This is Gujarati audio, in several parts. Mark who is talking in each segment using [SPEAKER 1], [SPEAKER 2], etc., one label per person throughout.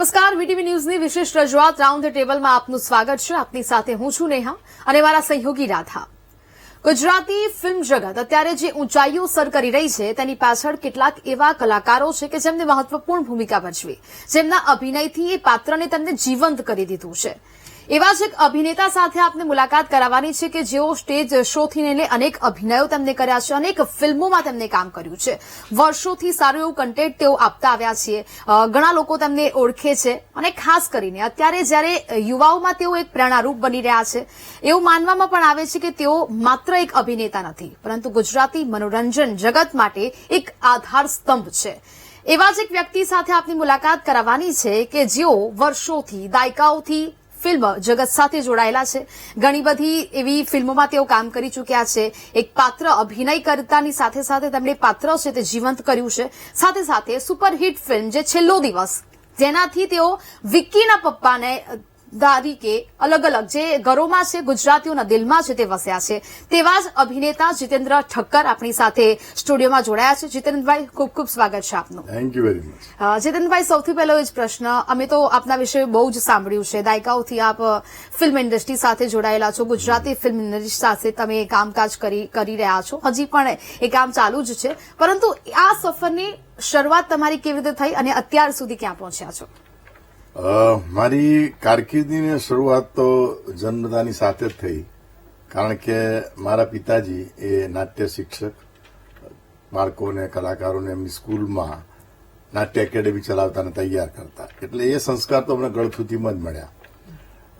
[SPEAKER 1] નમસ્કાર, વીટીવી ન્યૂઝની વિશેષ રજૂઆત રાઉન્ડ ધ ટેબલમાં આપનું સ્વાગત છે. આપની સાથે હું છું નેહા અને મારા સહયોગી રાધા. ગુજરાતી ફિલ્મ જગત અત્યારે જે ઊંચાઈઓ સર કરી રહી છે તેની પાછળ કેટલાક એવા કલાકારો છે કે જેમને મહત્વપૂર્ણ ભૂમિકા ભજવી, જેમના અભિનયથી એ પાત્રને તેમને જીવંત કરી દીધું છે. એવા જ એક અભિનેતા સાથે આપને મુલાકાત કરાવવાની છે કે જેઓ સ્ટેજ શોથી લઈને અનેક અભિનયો તેમને કર્યા છે, અનેક ફિલ્મોમાં તેમને કામ કર્યું છે. વર્ષોથી સારું એવું કન્ટેન્ટ તેઓ આપતા આવ્યા છે. ઘણા લોકો તેમને ઓળખે છે અને ખાસ કરીને અત્યારે જ્યારે યુવાઓમાં તેઓ એક પ્રેરણારૂપ બની રહ્યા છે. એવું માનવામાં પણ આવે છે કે તેઓ માત્ર એક અભિનેતા નથી, પરંતુ ગુજરાતી મનોરંજન જગત માટે એક આધાર સ્તંભ છે. એવા જ એક વ્યક્તિ સાથે આપની મુલાકાત કરાવવાની છે કે જેઓ વર્ષોથી, દાયકાઓથી ફિલ્મ જગત સાથે જોડાયેલા છે. ઘણી બધી એવી ફિલ્મોમાં તેઓ કામ કરી ચૂક્યા છે. એક પાત્ર અભિનય કરતાની સાથે સાથે તેમણે પાત્ર છે તે જીવંત કર્યું છે. સાથે સાથે સુપરહિટ ફિલ્મ જે છેલ્લો દિવસ, જેનાથી તેઓ વિક્કીના પપ્પાને તરીકે અલગ અલગ જે ઘરોમાં છે, ગુજરાતીઓના દિલમાં છે તે વસ્યા છે. તેવા જ અભિનેતા જીતેન્દ્ર ઠક્કર આપણી સાથે સ્ટુડિયોમાં જોડાયા છે. જીતેન્દ્રભાઈ, ખૂબ ખૂબ સ્વાગત છે આપનું.
[SPEAKER 2] Thank you very much.
[SPEAKER 1] Jitendrabhai, સૌથી પહેલો જ પ્રશ્ન, અમે તો આપના વિશે બહુ જ સાંભળ્યું છે. દાયકાઓથી આપ ફિલ્મ ઇન્ડસ્ટ્રી સાથે જોડાયેલા છો. ગુજરાતી ફિલ્મ ઇન્ડસ્ટ્રી સાથે તમે કામકાજ કરી રહ્યા છો. હજી પણ એ કામ ચાલુ જ છે. પરંતુ આ સફરની શરૂઆત તમારી કેવી રીતે થઈ અને અત્યાર સુધી ક્યાં પહોંચ્યા છો?
[SPEAKER 2] મારી કારકિર્દીની શરૂઆત તો જન્મતાની સાથે જ થઈ, કારણ કે મારા પિતાજી એ નાટ્ય શિક્ષક, બાળકોને, કલાકારોને એમની સ્કૂલમાં નાટ્ય એકેડેમી ચલાવતા અને તૈયાર કરતા. એટલે એ સંસ્કાર તો અમને ગળથુથીમાં જ મળ્યા.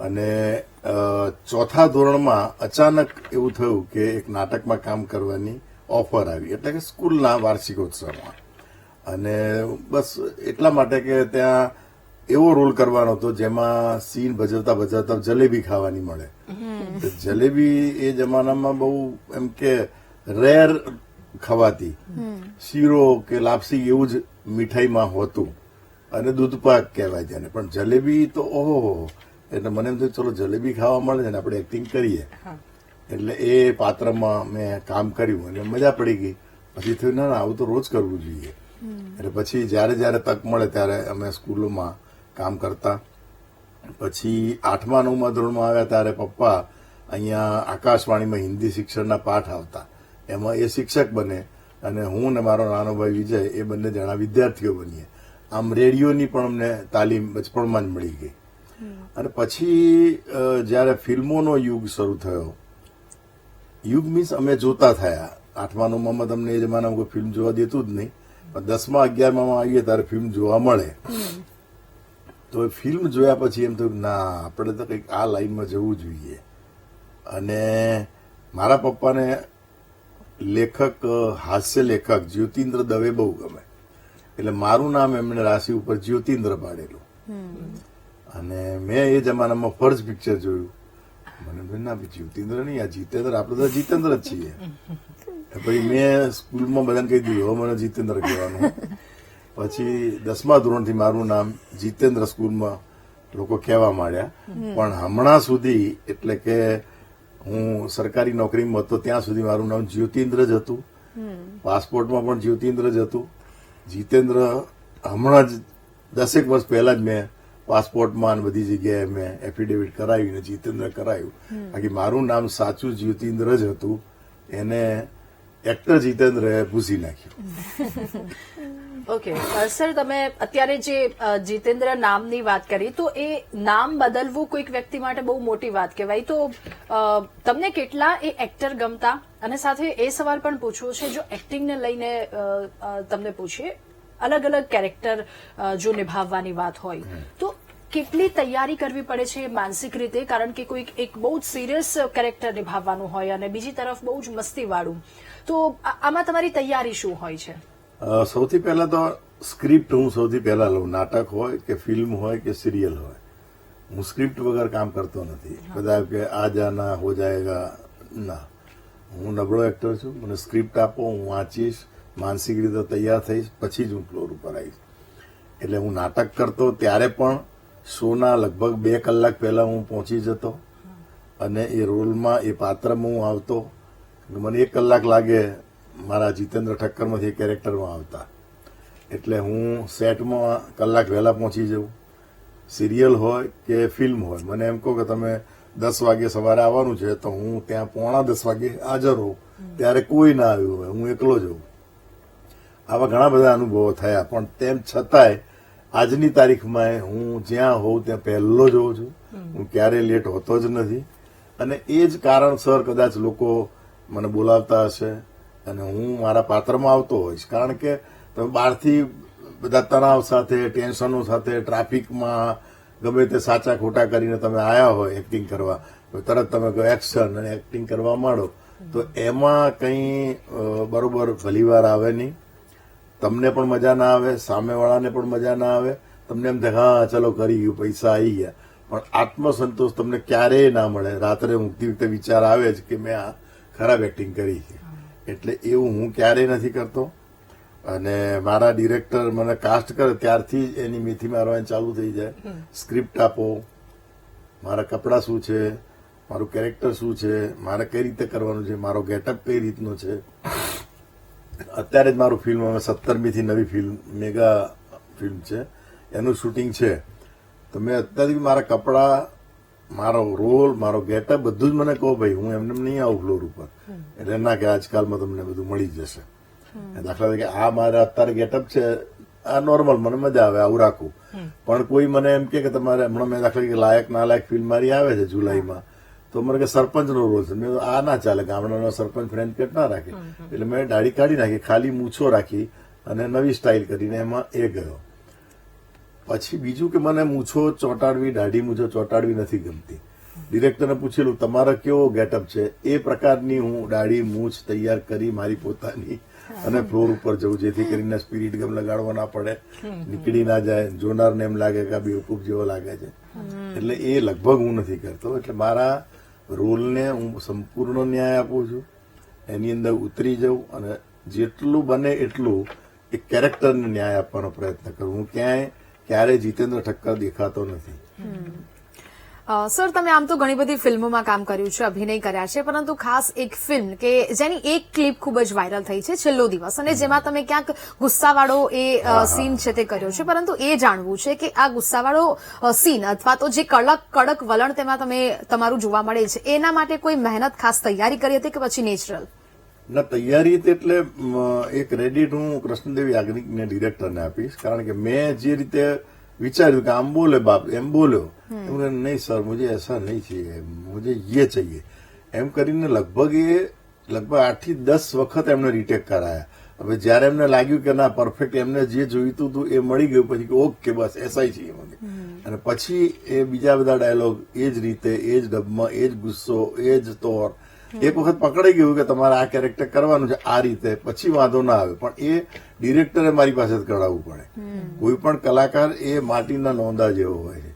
[SPEAKER 2] અને ચોથા ધોરણમાં અચાનક એવું થયું કે એક નાટકમાં કામ કરવાની ઓફર આવી, એટલે કે સ્કૂલના વાર્ષિકોત્સવમાં. અને બસ એટલા માટે કે ત્યાં એવો રોલ કરવાનો હતો જેમાં સીન ભજવતા ભજવતા જલેબી ખાવાની મળે. જલેબી એ જમાનામાં બહુ એમ કે રેર ખવાતી, શીરો કે લાપસી એવું જ મીઠાઈમાં હોતું, અને દૂધપાક કહેવાય તેને. પણ જલેબી તો ઓહો, એટલે મને એમ થયું ચલો જલેબી ખાવા મળે છે ને આપણે એક્ટિંગ કરીએ. એટલે એ પાત્રમાં મેં કામ કર્યું અને મજા પડી ગઈ. પછી થયું ના આવું તો રોજ કરવું જોઈએ. એટલે પછી જયારે જયારે તક મળે ત્યારે અમે સ્કૂલોમાં કામ કરતા. પછી 8મા 9મા ધોરણમાં આવ્યા ત્યારે પપ્પા અહીંયા આકાશવાણીમાં હિન્દી શિક્ષણના પાઠ આવતા, એમાં એ શિક્ષક બને અને હું ને મારો નાનો ભાઈ વિજય એ બંને જણા વિદ્યાર્થીઓ બનીએ. આમ રેડિયોની પણ અમને તાલીમ બચપણમાં જ મળી ગઈ. અને પછી જયારે ફિલ્મોનો યુગ શરૂ થયો, યુગ મીન્સ અમે જોતા થયા. 8મા 9મામાં તમને એ જમાનામાં કોઈ ફિલ્મ જોવા દેતું જ નહીં, પણ 10મા 11મામાં આવીએ ત્યારે ફિલ્મ જોવા મળે. તો ફિલ્મ જોયા પછી એમ થયું ના આપણે તો કંઈક આ લાઈનમાં જવું જોઈએ. અને મારા પપ્પાને લેખક, હાસ્ય લેખક જ્યોતિન્દ્ર દવે બહુ ગમે, એટલે મારું નામ એમણે રાશિ ઉપર જ્યોતિન્દ્ર પાડેલું. અને મેં એ જમાનામાં ફર્સ્ટ પિક્ચર જોયું. મને ના જ્યોતિન્દ્ર નહીં, આ જીતેન્દ્ર, આપણે તો જીતેન્દ્ર જ છીએ. પછી મેં સ્કૂલમાં બધાને કહી દીધું હવે મને જીતેન્દ્ર કહેવાનું. પછી 10મા ધોરણથી મારું નામ જીતેન્દ્ર સ્કૂલમાં લોકો કહેવા માંડ્યા. પણ હમણાં સુધી, એટલે કે હું સરકારી નોકરીમાં હતો ત્યાં સુધી મારું નામ જ્યોતિન્દ્ર જ હતું. પાસપોર્ટમાં પણ જ્યોતિન્દ્ર જ હતું. જીતેન્દ્ર હમણાં જ 10 વર્ષ પહેલા જ મેં પાસપોર્ટમાં બધી જગ્યાએ મેં એફિડેવિટ કરાવી ને જીતેન્દ્ર કરાયું. બાકી મારું નામ સાચું જ્યોતિન્દ્ર જ હતું. એને એક્ટર જીતેન્દ્રએ ભૂસી નાખ્યું.
[SPEAKER 3] ઓકે સર, તમે અત્યારે જે જીતેન્દ્ર નામની વાત કરી, તો એ નામ બદલવું કોઈક વ્યક્તિ માટે બહુ મોટી વાત કહેવાય. તો તમને કેટલા એ એક્ટર ગમતા? અને સાથે એ સવાલ પણ પૂછવો છે, જો એક્ટિંગને લઈને તમને પૂછીએ, અલગ અલગ કેરેક્ટર જો નિભાવવાની વાત હોય તો કેટલી તૈયારી કરવી પડે છે માનસિક રીતે? કારણ કે કોઈક એક બહુ જ સિરિયસ કેરેક્ટર નિભાવવાનું હોય અને બીજી તરફ બહુ જ મસ્તીવાળું, તો આમાં તમારી તૈયારી શું હોય છે?
[SPEAKER 2] સૌથી પહેલા તો સ્ક્રિપ્ટ હું સૌથી પહેલા લઉં. નાટક હોય કે ફિલ્મ હોય કે સિરિયલ હોય, હું સ્ક્રિપ્ટ વગર કામ કરતો નથી. બધા કે આ જાના હો જાયગા, ના. હું નબળો એક્ટર છું. મને સ્ક્રિપ્ટ આપો, હું વાંચીશ, માનસિક રીતે તૈયાર થઈશ, પછી જ હું ફ્લોર ઉપર આવીશ. એટલે હું નાટક કરતો ત્યારે પણ શોના લગભગ 2 કલાક પહેલા હું પહોંચી જતો અને એ રોલમાં, એ પાત્રમાં હું આવતો. મને 1 કલાક લાગે મારા જીતેન્દ્ર ઠક્કરમાંથી કેરેક્ટરમાં આવતા. એટલે હું સેટમાં કલાક વહેલા પહોંચી જઉં. સિરિયલ હોય કે ફિલ્મ હોય, મને એમ કહો કે તમે 10 વાગે સવારે આવવાનું છે તો હું ત્યાં 9:45 વાગે હાજર હોઉં, ત્યારે કોઈ ના આવ્યું હોય, હું એકલો જ હોઉં. આવા ઘણા બધા અનુભવો થયા, પણ તેમ છતાંય આજની તારીખમાં હું જ્યાં હોઉં ત્યાં પહેલો જ હોઉં છું. હું ક્યારેય લેટ હોતો જ નથી, અને એ જ કારણસર કદાચ લોકો મને બોલાવતા હશે અને હું મારા પાત્રમાં આવતો હોઈશ. કારણ કે તમે બહારથી બધા તણાવ સાથે, ટેન્શનો સાથે, ટ્રાફિકમાં ગમે તે સાચા ખોટા કરીને તમે આયા હોય એક્ટિંગ કરવા, તરત તમે એક્શન અને એક્ટિંગ કરવા માંડો તો એમાં કંઈ બરોબર ભલીવાર આવે નહીં. તમને પણ મજા ના આવે, સામેવાળાને પણ મજા ના આવે. તમને એમ થાય હા ચલો કરી ગયું, પૈસા આવી ગયા, પણ આત્મસંતોષ તમને ક્યારેય ના મળે. રાત્રે ઊંઘતી વખતે વિચાર આવે જ કે મેં આ ખરાબ એક્ટિંગ કરી છે. એટલે એવું હું ક્યારેય નથી કરતો. અને મારા ડિરેક્ટર મને કાસ્ટ કરે ત્યારથી જ એની મેથી મારવાની ચાલુ થઈ જાય. સ્ક્રિપ્ટ આપો, મારા કપડાં શું છે, મારું કેરેક્ટર શું છે, મારે કઈ રીતે કરવાનું છે, મારો ગેટઅપ કઈ રીતનો છે. અત્યારે જ મારું ફિલ્મ હવે 17મીથી નવી ફિલ્મ, મેગા ફિલ્મ છે, એનું શૂટિંગ છે. તો મેં અત્યારથી મારા કપડાં, મારો રોલ, મારો ગેટઅપ બધું જ મને કહો ભાઈ, હું એમને નહીં આવું ફ્લોર ઉપર. એટલે ના કે આજકાલમાં તમને બધું મળી જશે. દાખલા તરીકે આ મારા અત્યારે ગેટઅપ છે, આ નોર્મલ, મને મજા આવે આવું રાખવું. પણ કોઈ મને એમ કે તમારે હમણાં મેં દાખલા તરીકે લાયક ના લાયક ફિલ્મ મારી આવે છે જુલાઈમાં, તો મને કે સરપંચનો રોલ છે. મેં આ ના ચાલે, ગામડાનો સરપંચ ફ્રેન્ડ કેટ ના રાખે. એટલે મેં દાઢી કાઢી નાખી, ખાલી મૂછો રાખી અને નવી સ્ટાઇલ કરીને એમાં એ ગયો. પછી બીજું કે મને મૂછો ચોંટાડવી, દાઢી મૂછો ચોંટાડવી નથી ગમતી. ડિરેક્ટરને પૂછેલું તમારો કેવો ગેટઅપ છે, એ પ્રકારની હું દાઢી મૂછ તૈયાર કરી મારી પોતાની અને ફ્લોર ઉપર જવું, જેથી કરીને સ્પિરિટ ગમ લગાડવો ના પડે, નીકળી ના જાય, જોનારને એમ લાગે કે આ બેવકૂફ જેવો લાગે છે. એટલે એ લગભગ હું નથી કરતો. એટલે મારા રોલને હું સંપૂર્ણ ન્યાય આપું છું, એની અંદર ઉતરી જાઉં અને જેટલું બને એટલું એ કેરેક્ટરને ન્યાય આપવાનો પ્રયત્ન કરું. હું ક્યારેય જીતેન્દ્ર ઠક્કર દેખાતો નથી.
[SPEAKER 1] સર, તમે આમ તો ઘણી બધી ફિલ્મોમાં કામ કર્યું છે, અભિનય કર્યા છે, પરંતુ ખાસ એક ફિલ્મ કે જેની એક ક્લિપ ખૂબ જ વાયરલ થઈ છે, છેલ્લો દિવસ, અને જેમાં તમે ક્યાંક ગુસ્સાવાળો એ સીન છે તે કર્યો છે. પરંતુ એ જાણવું છે કે આ ગુસ્સાવાળો સીન અથવા તો જે કડક વલણ તેમાં તમારું જોવા મળે છે, એના માટે કોઈ મહેનત, ખાસ તૈયારી કરી હતી કે પછી નેચરલ?
[SPEAKER 2] ના, તૈયારી એટલે એ ક્રેડિટ હું કૃષ્ણદેવ યાજ્ઞિકને ડિરેક્ટરને આપીશ. કારણ કે મેં જે રીતે વિચાર્યું કે આમ બોલે બાપ, એમ બોલ્યો, નહીં સર મુझे ऐसा नहीं चाहिए, मुझे ये चाहिए, એમ કરીને લગભગ 8 થી 10 વખત એમને રીટેક કરાયા. હવે જયારે એમને લાગ્યું કે ના પરફેક્ટ એમને જે જોઈતું હતું એ મળી ગયું, પછી ઓકે બસ એસા ही चाहिए મને. અને પછી એ બીજા બધા ડાયલોગ એ જ રીતે, એ જ ડબમાં, એ જ ગુસ્સો, એ જ તોર. એક વખત પકડાઈ ગયું કે તમારે આ કેરેક્ટર કરવાનું છે આ રીતે, પછી વાંધો ના આવે. પણ એ ડિરેક્ટરે મારી પાસે જ કઢાવવું પડે. કોઈ પણ કલાકાર એ માટીના નોંધા જેવો હોય છે.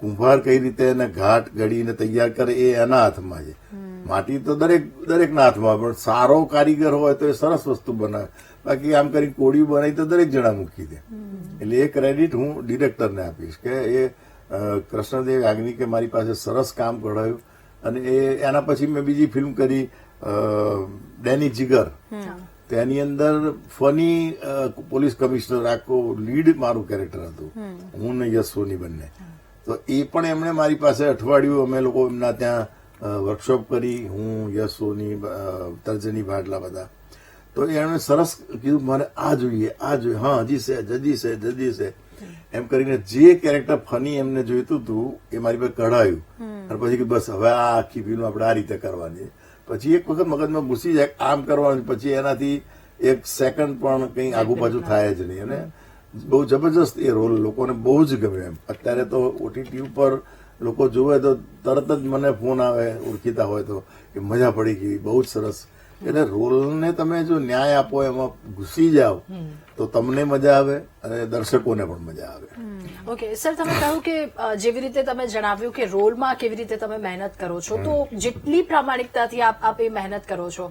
[SPEAKER 2] કુંભાર કઈ રીતે એને ઘાટ ઘડીને તૈયાર કરે એ એના હાથમાં છે. માટી તો દરેકના હાથમાં, પણ સારો કારીગર હોય તો એ સરસ વસ્તુ બનાવે. બાકી આમ કરી કોડી બનાવી તો દરેક જણા મૂકી દે. એટલે એ ક્રેડિટ હું ડિરેક્ટરને આપીશ કે એ કૃષ્ણદેવ યાજ્ઞિકે મારી પાસે સરસ કામ કઢાવ્યું. અને એના પછી મેં બીજી ફિલ્મ કરી ડેની જીગર. તેની અંદર ફની પોલીસ કમિશનર, આખો લીડ મારું કેરેક્ટર હતું, હું ને યશ સોની બંને. તો એ પણ એમણે મારી પાસે અઠવાડિયું અમે લોકો એમના ત્યાં વર્કશોપ કરી, હું, યશ સોની, તર્જની ભાટલા બધા. તો એમણે સરસ કીધું મને આ જોઈએ, આ જોઈએ, હા જજી છે એમ કરીને જે કેરેક્ટર ફની એમને જોઈતું હતું એ મારી પાસે કઢાયું. અને પછી બસ હવે આ આખી ફિલ્મ આપણે આ રીતે કરવાની. પછી એક વખત મગજમાં ઘૂસી જાય આમ કરવાનું, પછી એનાથી એક સેકન્ડ પણ કંઈ આગુ પાછું થાય જ નહીં. અને બહુ જબરજસ્ત એ રોલ લોકોને બહુ જ ગમે. એમ અત્યારે તો ઓટીટી ઉપર લોકો જોવે તો તરત જ મને ફોન આવે ઓળખીતા હોય તો કે મજા પડી ગઈ, બહુ જ સરસ. એટલે રોલને તમે જો ન્યાય આપો, એમાં ઘૂસી જાઓ તો તમને મજા આવે અને દર્શકોને પણ મજા આવે.
[SPEAKER 3] ઓકે સર, તમે કહ્યું કે જેવી રીતે તમે જણાવ્યું કે રોલમાં કેવી રીતે તમે મહેનત કરો છો, તો જેટલી પ્રામાણિકતાથી આપ એ મહેનત કરો છો.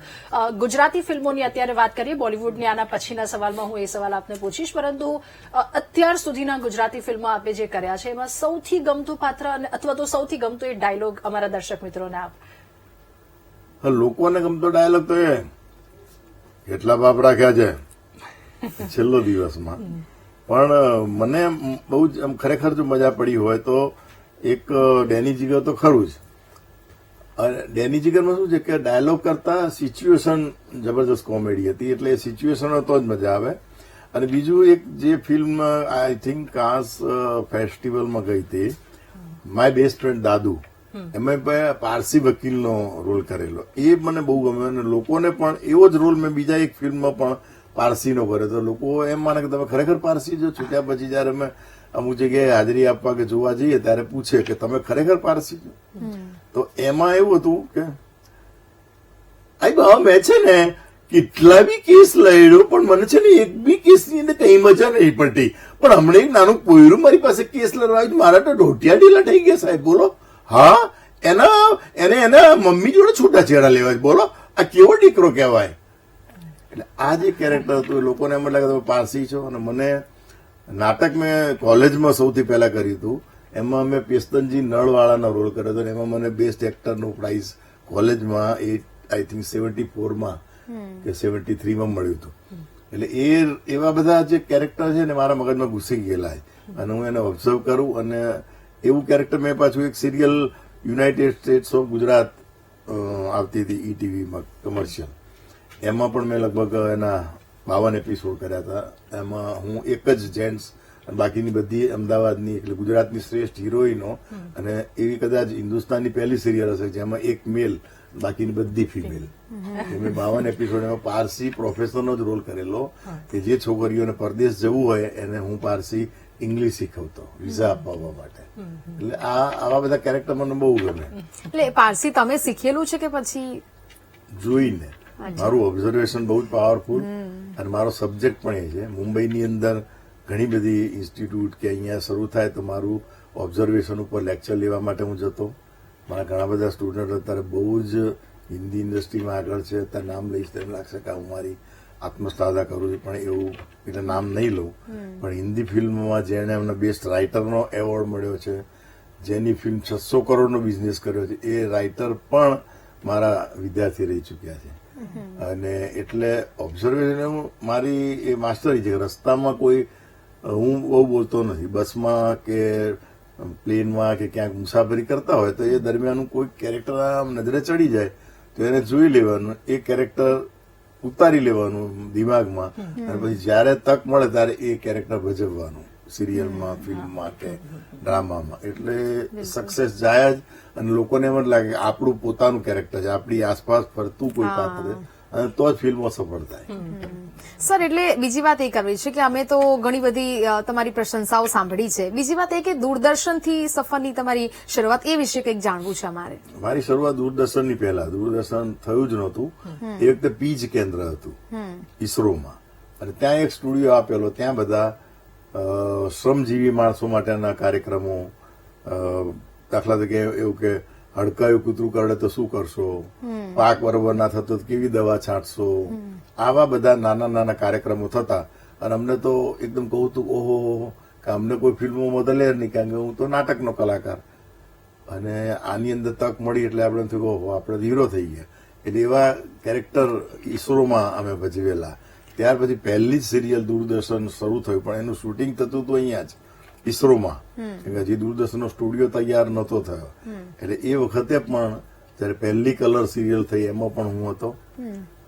[SPEAKER 3] ગુજરાતી ફિલ્મોની અત્યારે વાત કરીએ, બોલિવૂડની આના પછીના સવાલમાં હું એ સવાલ આપને પૂછીશ, પરંતુ અત્યાર સુધીના ગુજરાતી ફિલ્મો આપે જે કર્યા છે એમાં સૌથી ગમતું પાત્ર અથવા તો સૌથી ગમતો એ ડાયલોગ અમારા દર્શક મિત્રોને આપ.
[SPEAKER 2] લોકોને ગમતો ડાયલોગ તો એ કેટલા બાપ રાખ્યા છે છેલ્લો દિવસમાં. પણ મને બહુ જ ખરેખર જો મજા પડી હોય તો એક ડેની જીગર તો ખરું જ. અને ડેની જીગરમાં શું છે કે ડાયલોગ કરતા સિચ્યુએશન જબરદસ્ત કોમેડી હતી, એટલે એ સિચ્યુએશન તો જ મજા આવે. અને બીજું એક જે ફિલ્મ આઈ થિંક કાંસ ફેસ્ટિવલમાં ગઈ હતી, માય બેસ્ટ ફ્રેન્ડ દાદુ, એમાં પારસી વકીલનો રોલ કરેલો, એ મને બહુ ગમ્યો. અને લોકોને પણ એવો જ રોલ મેં બીજા એક ફિલ્મમાં પણ પારસીનો કર્યો તો લોકો એમ માને કે તમે ખરેખર પારસી છો. છૂટ્યા પછી જયારે અમે અમુક જગ્યાએ હાજરી આપવા કે જોવા જઈએ ત્યારે પૂછે કે તમે ખરેખર પારસી છો. તો એમાં એવું હતું કે આઈ મેં છે ને કેટલા બી કેસ લડ્યો પણ મને છે ને એક બી કેસની અંદર કઈ મજા નહીં પડતી. પણ હમણાં એક નાનું પોયરું મારી પાસે કેસ લડવા આવ્યું, મારા તો ઢોટિયા ઢીલા થઈ ગયા સાહેબ. બોલો, હા, એના મમ્મી જોડે છૂટાછેડા લેવા, બોલો આ કેવો દીકરો કહેવાય. એટલે આ જે કેરેક્ટર હતું એ લોકોને એમ લાગે તમે પારસી છો. અને મને નાટક મેં કોલેજમાં સૌથી પહેલા કર્યું હતું, એમાં મેં પેસ્તનજી નળવાળાનો રોલ કર્યો હતો. એમાં મને બેસ્ટ એક્ટરનું પ્રાઇઝ કોલેજમાં આઈ થિંક 74માં કે 73માં મળ્યું હતું. એટલે એવા બધા જે કેરેક્ટર છે ને મારા મગજમાં ઘૂસી ગયેલા છે અને હું એને ઓબ્ઝર્વ કરું. અને એવું કેરેક્ટર મેં પાછું એક serial United states of Gujarat આવતી હતી ઈટીવીમાં કમર્શિયલ, એમાં પણ મેં લગભગ એના 52 એપિસોડ કર્યા હતા. એમાં હું એક જ જેન્ટ્સ અને બાકીની બધી અમદાવાદની એટલે ગુજરાતની શ્રેષ્ઠ હિરોઈનો, અને એવી કદાચ હિન્દુસ્તાનની પહેલી સિરિયલ હશે જેમાં એક મેલ બાકીની બધી ફિમેલ. મેં 52 એપિસોડ એમાં પારસી પ્રોફેસરનો જ રોલ કરેલો કે જે છોકરીઓને પરદેશ જવું હોય એને હું પારસી ઇંગ્લિશ શીખવતો વિઝા અપાવવા માટે. એટલે આવા બધા કેરેક્ટર મને બહુ ગમે.
[SPEAKER 1] એટલે પારસી તમે શીખેલું છે કે પછી
[SPEAKER 2] જોઈને? મારું ઓબ્ઝર્વેશન બહુ જ પાવરફુલ અને મારો સબ્જેક્ટ પણ એ છે. મુંબઈની અંદર ઘણી બધી ઇન્સ્ટિટ્યૂટ કે અહીંયા શરૂ થાય તો મારું ઓબ્ઝર્વેશન ઉપર લેક્ચર લેવા માટે હું જતો. મારા ઘણા બધા સ્ટુડન્ટ અત્યારે બહુ જ હિન્દી ઇન્ડસ્ટ્રીમાં આગળ છે. અત્યારે નામ લઈશ તો એમ લાગશે કે હું મારી આત્મશ્લાઘા કરું છું, પણ એવું એટલે નામ નહીં લઉં. પણ હિન્દી ફિલ્મમાં જેને એમને બેસ્ટ રાઇટરનો એવોર્ડ મળ્યો છે, જેની ફિલ્મ 600 કરોડનો બિઝનેસ કર્યો છે, એ રાઇટર પણ મારા વિદ્યાર્થી રહી ચૂક્યા છે. અને એટલે ઓબ્ઝર્વેશન મારી એ માસ્ટરી છે. રસ્તામાં કોઈ હું બહુ બોલતો નથી, બસમાં કે પ્લેનમાં કે ક્યાંક મુસાફરી કરતા હોય તો એ દરમિયાન કોઈ કેરેક્ટર આમ નજરે ચડી જાય તો એને જોઈ લેવાનું, એ કેરેક્ટર ઉતારી લેવાનું દિમાગમાં, અને પછી જયારે તક મળે ત્યારે એ કેરેક્ટર ભજવવાનું સિરિયલમાં, ફિલ્મમાં કે ડ્રામામાં. એટલે સક્સેસ જાય જ. અને લોકોને એમ જ લાગે કે આપણું પોતાનું કેરેક્ટર છે, આપણી આસપાસ ફરતું કોઈ પાત્ર, અને તો જ ફિલ્મો સફળ થાય.
[SPEAKER 1] સર, એટલે બીજી વાત એ કરવી છે કે અમે તો ઘણી બધી તમારી પ્રશંસાઓ સાંભળી છે. બીજી વાત એ કે દૂરદર્શનથી સફરની તમારી શરૂઆત એ વિશે કંઈક જાણવું છે અમારે.
[SPEAKER 2] મારી શરૂઆત દૂરદર્શનની પહેલા, દૂરદર્શન થયું જ નહોતું એ વખતે પીજ કેન્દ્ર હતું ઈસરોમાં, અને ત્યાં એક સ્ટુડિયો આપેલો. ત્યાં બધા શ્રમજીવી માણસો માટેના કાર્યક્રમો, દાખલા તરીકે એવું કે હડકાયું કૂતરું કરડે તો શું કરશો, પાક બરોબર ના થતો તો કેવી દવા છાંટશો, આવા બધા નાના નાના કાર્યક્રમો થતા. અને અમને તો એકદમ કહું તું ઓહો કે અમને કોઈ ફિલ્મોમાં દલેર નહીં, કારણ કે હું તો નાટકનો કલાકાર. અને આની અંદર તક મળી એટલે આપણે થયું ઓહો આપણે હીરો થઈ ગયા. એટલે એવા કેરેક્ટર ઈસરોમાં અમે ભજવેલા. ત્યાર પછી પહેલી જ સિરિયલ દૂરદર્શન શરૂ થયું, પણ એનું શૂટિંગ થતું હતું અહીંયા જ ઈસરોમાં, હજી દૂરદર્શનનો સ્ટુડિયો તૈયાર નહોતો થયો. એટલે એ વખતે પણ જયારે પહેલી કલર સિરિયલ થઈ એમાં પણ હું હતો.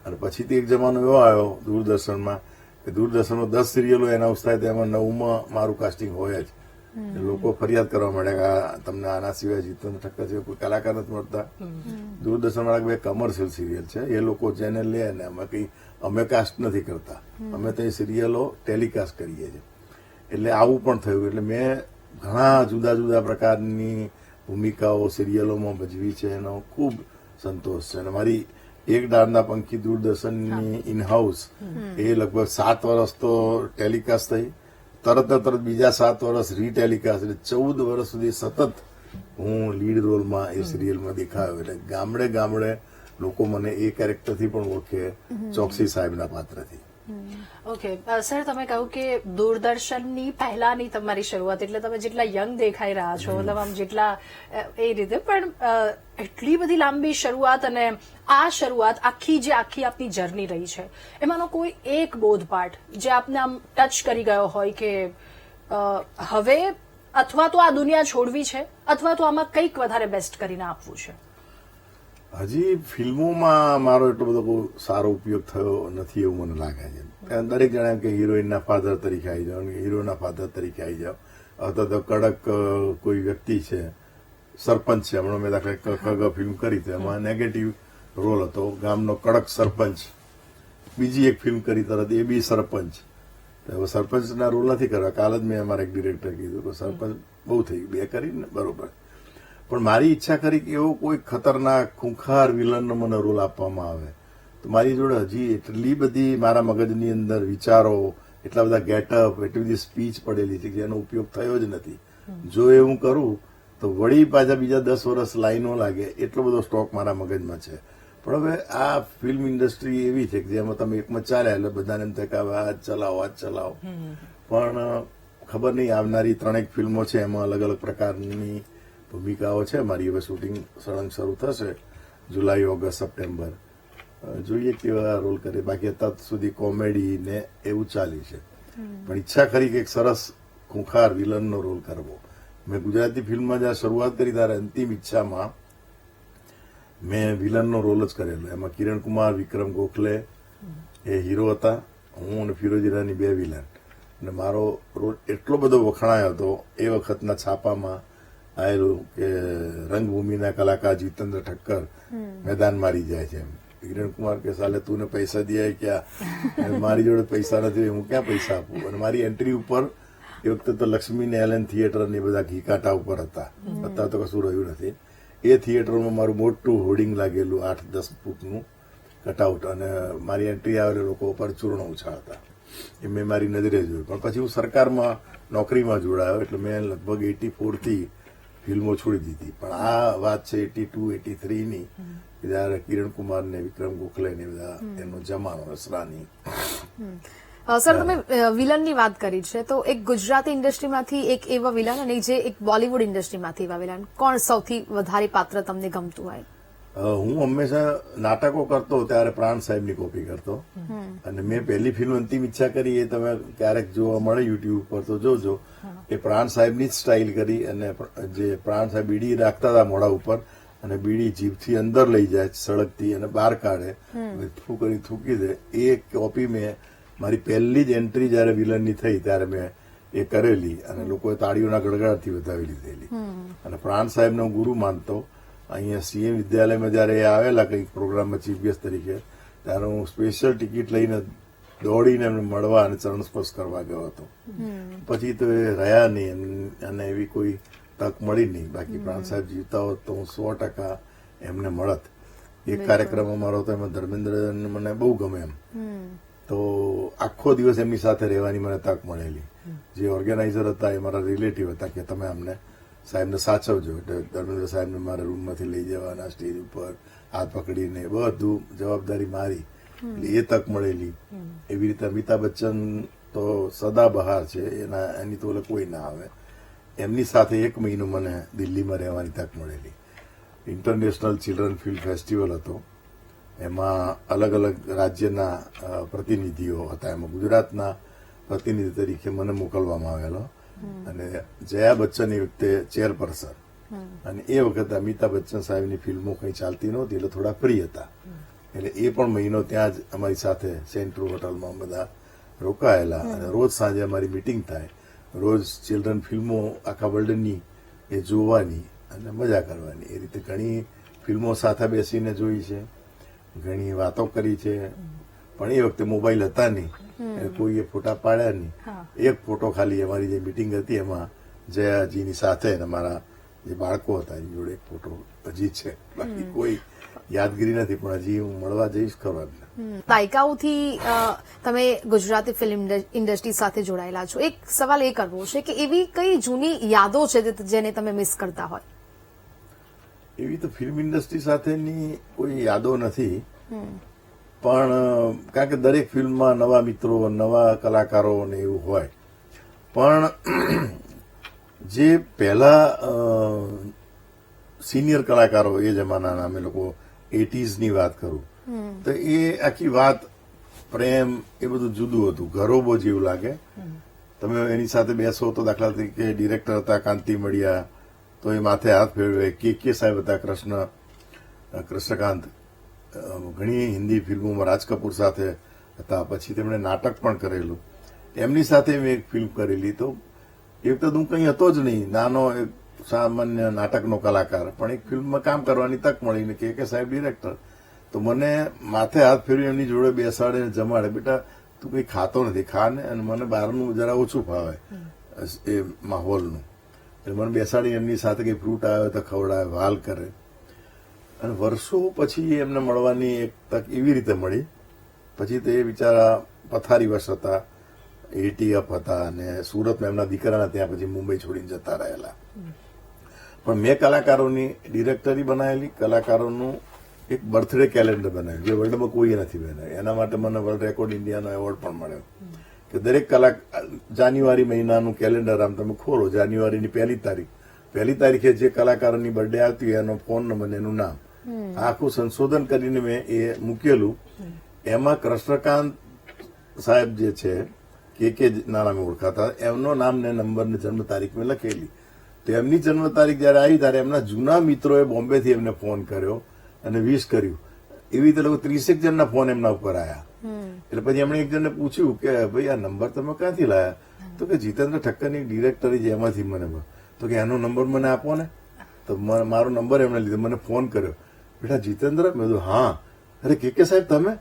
[SPEAKER 2] અને પછીથી એક જમાનો એવો આવ્યો દૂરદર્શનમાં કે દૂરદર્શનમાં 10 સિરિયલો એનાઉન્સ થાય તો એમાં 9માં મારું કાસ્ટિંગ હોય જ. લોકો ફરિયાદ કરવા માંડ્યા કે તમને આના સિવાય જીતવાનું ઠક્કર છે, કોઈ કલાકાર નથી મળતા. દૂરદર્શનમાં બે કમર્શિયલ સિરિયલ છે, એ લોકો જેને લે ને અમે કાસ્ટ નથી કરતા, અમે ત્યાં સિરિયલો ટેલિકાસ્ટ કરીએ છીએ. એટલે આવું પણ થયું. એટલે મેં ઘણા જુદા જુદા પ્રકારની ભૂમિકાઓ સિરિયલોમાં ભજવી છે, એનો ખૂબ સંતોષ છે. અને મારી એક ડાળના પંખી દૂરદર્શનની ઇનહાઉસ એ લગભગ 7 વર્ષ તો ટેલિકાસ્ટ થઈ, તરત બીજા 7 વર્ષ રીટેલિકાસ્ટ, એટલે 14 વર્ષ સુધી સતત હું લીડ રોલમાં એ સિરિયલમાં દેખાયો. એટલે ગામડે ગામડે લોકો મને એ કેરેક્ટરથી પણ ઓળખે, ચોકસી સાહેબના પાત્રથી.
[SPEAKER 3] ઓકે સર, તમે કહ્યું કે દૂરદર્શનની પહેલાની તમારી શરૂઆત, એટલે તમે જેટલા યંગ દેખાઈ રહ્યા છો, મતલબ આમ જેટલા એ રીતે, પણ એટલી બધી લાંબી શરૂઆત, અને આ શરૂઆત આખી આપની જર્ની રહી છે, એમાંનો કોઈ એક બોધપાઠ જે આપને આમ ટચ કરી ગયો હોય કે હવે અથવા તો આ દુનિયા છોડવી છે, અથવા તો આમાં કંઈક વધારે બેસ્ટ કરીને આપવું છે?
[SPEAKER 2] હજી ફિલ્મોમાં મારો એટલો બધો બહુ સારો ઉપયોગ થયો નથી એવું મને લાગે છે. દરેક જણા એમ કે હિરોઈનના ફાધર તરીકે આવી જાઓ, હીરોના ફાધર તરીકે આવી જાઓ, અથવા તો કડક કોઈ વ્યક્તિ છે, સરપંચ છે. હમણાં મેં દાખલા ખગ ફિલ્મ કરી તો એમાં નેગેટિવ રોલ હતો, ગામનો કડક સરપંચ. બીજી એક ફિલ્મ કરી તરત એ બી સરપંચ. હવે સરપંચના રોલ નથી કરવા. કાલ જ મેં અમારા એક ડિરેક્ટર કીધું કે સરપંચ બહુ થઈ ગયું, 2 કરીને બરોબર. પણ મારી ઈચ્છા કરી કે એવો કોઈ ખતરનાક ખૂંખાર વિલનનો મને રોલ આપવામાં આવે તો મારી જોડે હજી એટલી બધી મારા મગજની અંદર વિચારો, એટલા બધા ગેટઅપ, એટલી બધી સ્પીચ પડેલી છે કે જેનો ઉપયોગ થયો જ નથી. જો એ હું કરું તો વળી પાછા બીજા 10 વર્ષ લાઈનો લાગે, એટલો બધો સ્ટોક મારા મગજમાં છે. પણ હવે આ ફિલ્મ ઇન્ડસ્ટ્રી એવી છે કે જેમાં તમે એકમાં ચાલ્યા એટલે બધાને એમ થાય કે હવે આ ચલાવો. પણ ખબર નહીં, આવનારી 3 ફિલ્મો છે એમાં અલગ અલગ પ્રકારની ભૂમિકાઓ છે મારી. હવે શૂટિંગ સળંગ શરૂ થશે જુલાઈ, ઓગસ્ટ, સપ્ટેમ્બર. જોઈએ કેવા રોલ કરે. બાકી અત્યાર સુધી કોમેડી ને એવું ચાલ્યું છે. પણ ઈચ્છા કરી કે એક સરસ ખૂંખાર વિલનનો રોલ કરવો. મેં ગુજરાતી ફિલ્મમાં જ્યાં શરૂઆત કરી ત્યારે અંતિમ ઈચ્છામાં મેં વિલનનો રોલ જ કરેલો. એમાં કિરણ કુમાર, વિક્રમ ગોખલે એ હીરો હતા, હું અને ફિરોઝ ઈરાની 2 વિલન. અને મારો રોલ એટલો બધો વખણાયો હતો એ વખતના છાપામાં આવેલું કે રંગભૂમિના કલાકાર જીતેન્દ્ર ઠક્કર મેદાન મારી જાય છે. કિરણ કુમાર કે સાલે તું પૈસા દિયા ક્યાં, મારી જોડે પૈસા નથી, હું ક્યાં પૈસા આપું. અને મારી એન્ટ્રી ઉપર એ વખતે તો લક્ષ્મી ને એલએન થિયેટર ને બધા ઘીકાંટા ઉપર હતા, અત્યારે તો કશું રહ્યું નથી. એ થિયેટરમાં મારું મોટું હોર્ડિંગ લાગેલું 8-10 ફૂટનું કટઆઉટ, અને મારી એન્ટ્રી આવેલા લોકો ઉપર ચૂર્ણ ઉછાળતા. એ મેં મારી નજરે જોયું. પણ પછી હું સરકારમાં નોકરીમાં જોડાયો એટલે મેં લગભગ 84 થી ફિલ્મો છોડી દીધી. પણ આ વાત છે 82-83 ની, જયારે કિરણ કુમાર ને વિક્રમ ગોખલે ને બધા એનો જમાનો, અસરાની.
[SPEAKER 1] સર, તમે વિલનની વાત કરી છે, તો એક ગુજરાતી ઇન્ડસ્ટ્રીમાંથી એક એવા વિલન અને જે એક બોલિવૂડ ઇન્ડસ્ટ્રીમાંથી એવા વિલન, કોણ સૌથી વધારે પાત્ર તમને ગમતું હોય?
[SPEAKER 2] હું હંમેશા નાટકો કરતો ત્યારે પ્રાણ સાહેબની કોપી કરતો. અને મેં પહેલી ફિલ્મ અંતિમ ઈચ્છા કરી, એ તમે ક્યારેક જોવા મળે યુટ્યુબ પર તો જોજો. એ પ્રાણ સાહેબની જ સ્ટાઇલ કરી, અને જે પ્રાણ સાહેબ બીડી રાખતા હતા મોઢા ઉપર, અને બીડી જીભથી અંદર લઈ જાય સળગતી અને બહાર કાઢે, થૂકી દે. એ કોપી મેં મારી પહેલી જ એન્ટ્રી જયારે વિલનની થઈ ત્યારે મેં એ કરેલી, અને લોકોએ તાળીઓના ગડગડાટથી વધાવી લીધેલી. અને પ્રાણ સાહેબને હું ગુરુ માનતો. અહીંયા સીએમ વિદ્યાલયમાં જયારે એ આવેલા કંઈક પ્રોગ્રામમાં ચીફ ગેસ્ટ તરીકે, ત્યારે હું સ્પેશિયલ ટિકિટ લઈને દોડીને એમને મળવા અને ચરણ સ્પર્શ કરવા ગયો હતો. પછી તો એ રહ્યા નહીં અને એવી કોઈ તક મળી નહીં. બાકી પ્રાણ સાહેબ જીવતા હોત તો હું 100% એમને મળત. એક કાર્યક્રમ અમારો હતો, એમાં ધર્મેન્દ્ર મને બહુ ગમે એમ, તો આખો દિવસ એમની સાથે રહેવાની મને તક મળેલી. જે ઓર્ગેનાઇઝર હતા એ મારા રિલેટિવ હતા કે તમે અમને સાહેબને સાચવજો. એટલે ધર્મેન્દ્ર સાહેબને મારા રૂમમાંથી લઈ જવાના, સ્ટેજ ઉપર હાથ પકડીને, બધું જવાબદારી મારી. એટલે એ તક મળેલી. એવી રીતે અમિતાભ બચ્ચન તો સદાબહાર છે, એની તો કોઈ ના આવે. એમની સાથે 1 મહિનો મને દિલ્હીમાં રહેવાની તક મળેલી. ઇન્ટરનેશનલ ચિલ્ડ્રન ફિલ્મ ફેસ્ટિવલ હતો, એમાં અલગ અલગ રાજ્યના પ્રતિનિધિઓ હતા. એમાં ગુજરાતના પ્રતિનિધિ તરીકે મને મોકલવામાં આવેલો, અને જયા બચ્ચન એ વખતે ચેરપર્સન. અને એ વખતે અમિતાભ બચ્ચન સાહેબની ફિલ્મો કંઈ ચાલતી નહોતી, એટલે થોડા ફ્રી હતા. એટલે એ પણ મહિનો ત્યાં જ અમારી સાથે સેન્ટ્રલ હોટલમાં બધા રોકાયેલા. અને રોજ સાંજે અમારી મિટિંગ થાય. રોજ ચિલ્ડ્રન ફિલ્મો આખા વર્લ્ડની એ જોવાની અને મજા કરવાની. એ રીતે ઘણી ફિલ્મો સાથે બેસીને જોઈ છે, ઘણી વાતો કરી છે. પણ એ વખતે મોબાઈલ હતા નહીં, કોઈએ ફોટા પાડ્યા નહીં. એક ફોટો ખાલી અમારી જે મિટિંગ હતી એમાં જયાજીની સાથે મારા જે બાળકો હતા એની જોડે એક ફોટો હજી છે. બાકી કોઈ યાદગીરી નથી, પણ હજી હું મળવા જઈશ ખરો એમને.
[SPEAKER 1] દાયકાઓથી તમે ગુજરાતી ફિલ્મ ઇન્ડસ્ટ્રી સાથે જોડાયેલા છો. એક સવાલ એ કરવો છે કે એવી કઈ જૂની યાદો છે જેને તમે મિસ કરતા હોય?
[SPEAKER 2] એવી તો ફિલ્મ ઇન્ડસ્ટ્રી સાથેની કોઈ યાદો નથી, પણ કારણ કે દરેક ફિલ્મમાં નવા મિત્રો, નવા કલાકારો ને એવું હોય, પણ જે પહેલા સિનિયર કલાકારો એ જમાનાના, અમે લોકો 80s ની વાત કરું તો એ આખી વાત પ્રેમ એ બધું જુદું હતું, ઘરોબો જેવું લાગે. તમે એની સાથે બેસો તો દાખલા તરીકે ડિરેક્ટર હતા કાંતિ મળ્યા, તો એ માથે હાથ ફેરવે. કે સાહેબ હતા, કૃષ્ણકાંત, ઘણી હિન્દી ફિલ્મોમાં રાજ કપૂર સાથે હતા. પછી તેમણે નાટક પણ કરેલું, એમની સાથે મેં એક ફિલ્મ કરેલી. તો એ વખતે હું કંઈ હતો જ નહીં, નાનો એક સામાન્ય નાટકનો કલાકાર, પણ એક ફિલ્મમાં કામ કરવાની તક મળી ને કે સાહેબ ડિરેક્ટર. તો મને માથે હાથ ફેરવી એમની જોડે બેસાડે, જમાડે, બેટા તું કંઈ ખાતો નથી, ખા ને. અને મને બહારનું જરા ઓછું ફાવે એ માહોલનું, એટલે મને બેસાડી એમની સાથે કંઈ ફ્રૂટ આવે તો ખવડાવે, વાલ કરે. અને વર્ષો પછી એમને મળવાની એક તક એવી રીતે મળી. પછી તો એ બિચારા પથારીવશ હતા, એટીએફ હતા, અને સુરતમાં એમના દીકરાના ત્યાં પછી મુંબઈ છોડીને જતા રહેલા. પણ મેં કલાકારોની ડિરેક્ટરી બનાવેલી, કલાકારોનું એક બર્થડે કેલેન્ડર બનાવ્યું, જે વર્લ્ડમાં કોઈએ નથી બનાવ્યું. એના માટે મને વર્લ્ડ રેકોર્ડ ઇન્ડિયાનો એવોર્ડ પણ મળ્યો કે દરેક જાન્યુઆરી મહિનાનું કેલેન્ડર આમ તમે ખોલો, જાન્યુઆરીની 1 તારીખે જે કલાકારોની બર્થડે આવતી હોય એનો ફોન નંબર, એનું નામ, આખું સંશોધન કરીને મેં એ મૂકેલું. એમાં કૃષ્ણકાંત સાહેબ જે છે કે નામે ઓળખાતા, એમનો નામ ને નંબર ને જન્મ તારીખ મેં લખેલી. તો એમની જન્મ તારીખ જયારે આવી ત્યારે એમના જૂના મિત્રોએ બોમ્બેથી એમને ફોન કર્યો અને વિશ કર્યું. એવી રીતે લોકો 30 જણના ફોન એમના ઉપર આવ્યા. એટલે પછી એમણે એક જણને પૂછ્યું કે ભાઈ આ નંબર તમે ક્યાંથી લાયા? તો કે જીતેન્દ્ર ઠક્કરની ડિરેક્ટરી છે એમાંથી મને. તો કે એનો નંબર મને આપો ને. તો મારો નંબર એમણે લીધો, મને ફોન કર્યો, બેટા જીતેન્દ્ર. મેં કીધું હા. અરે કે સાહેબ તમે?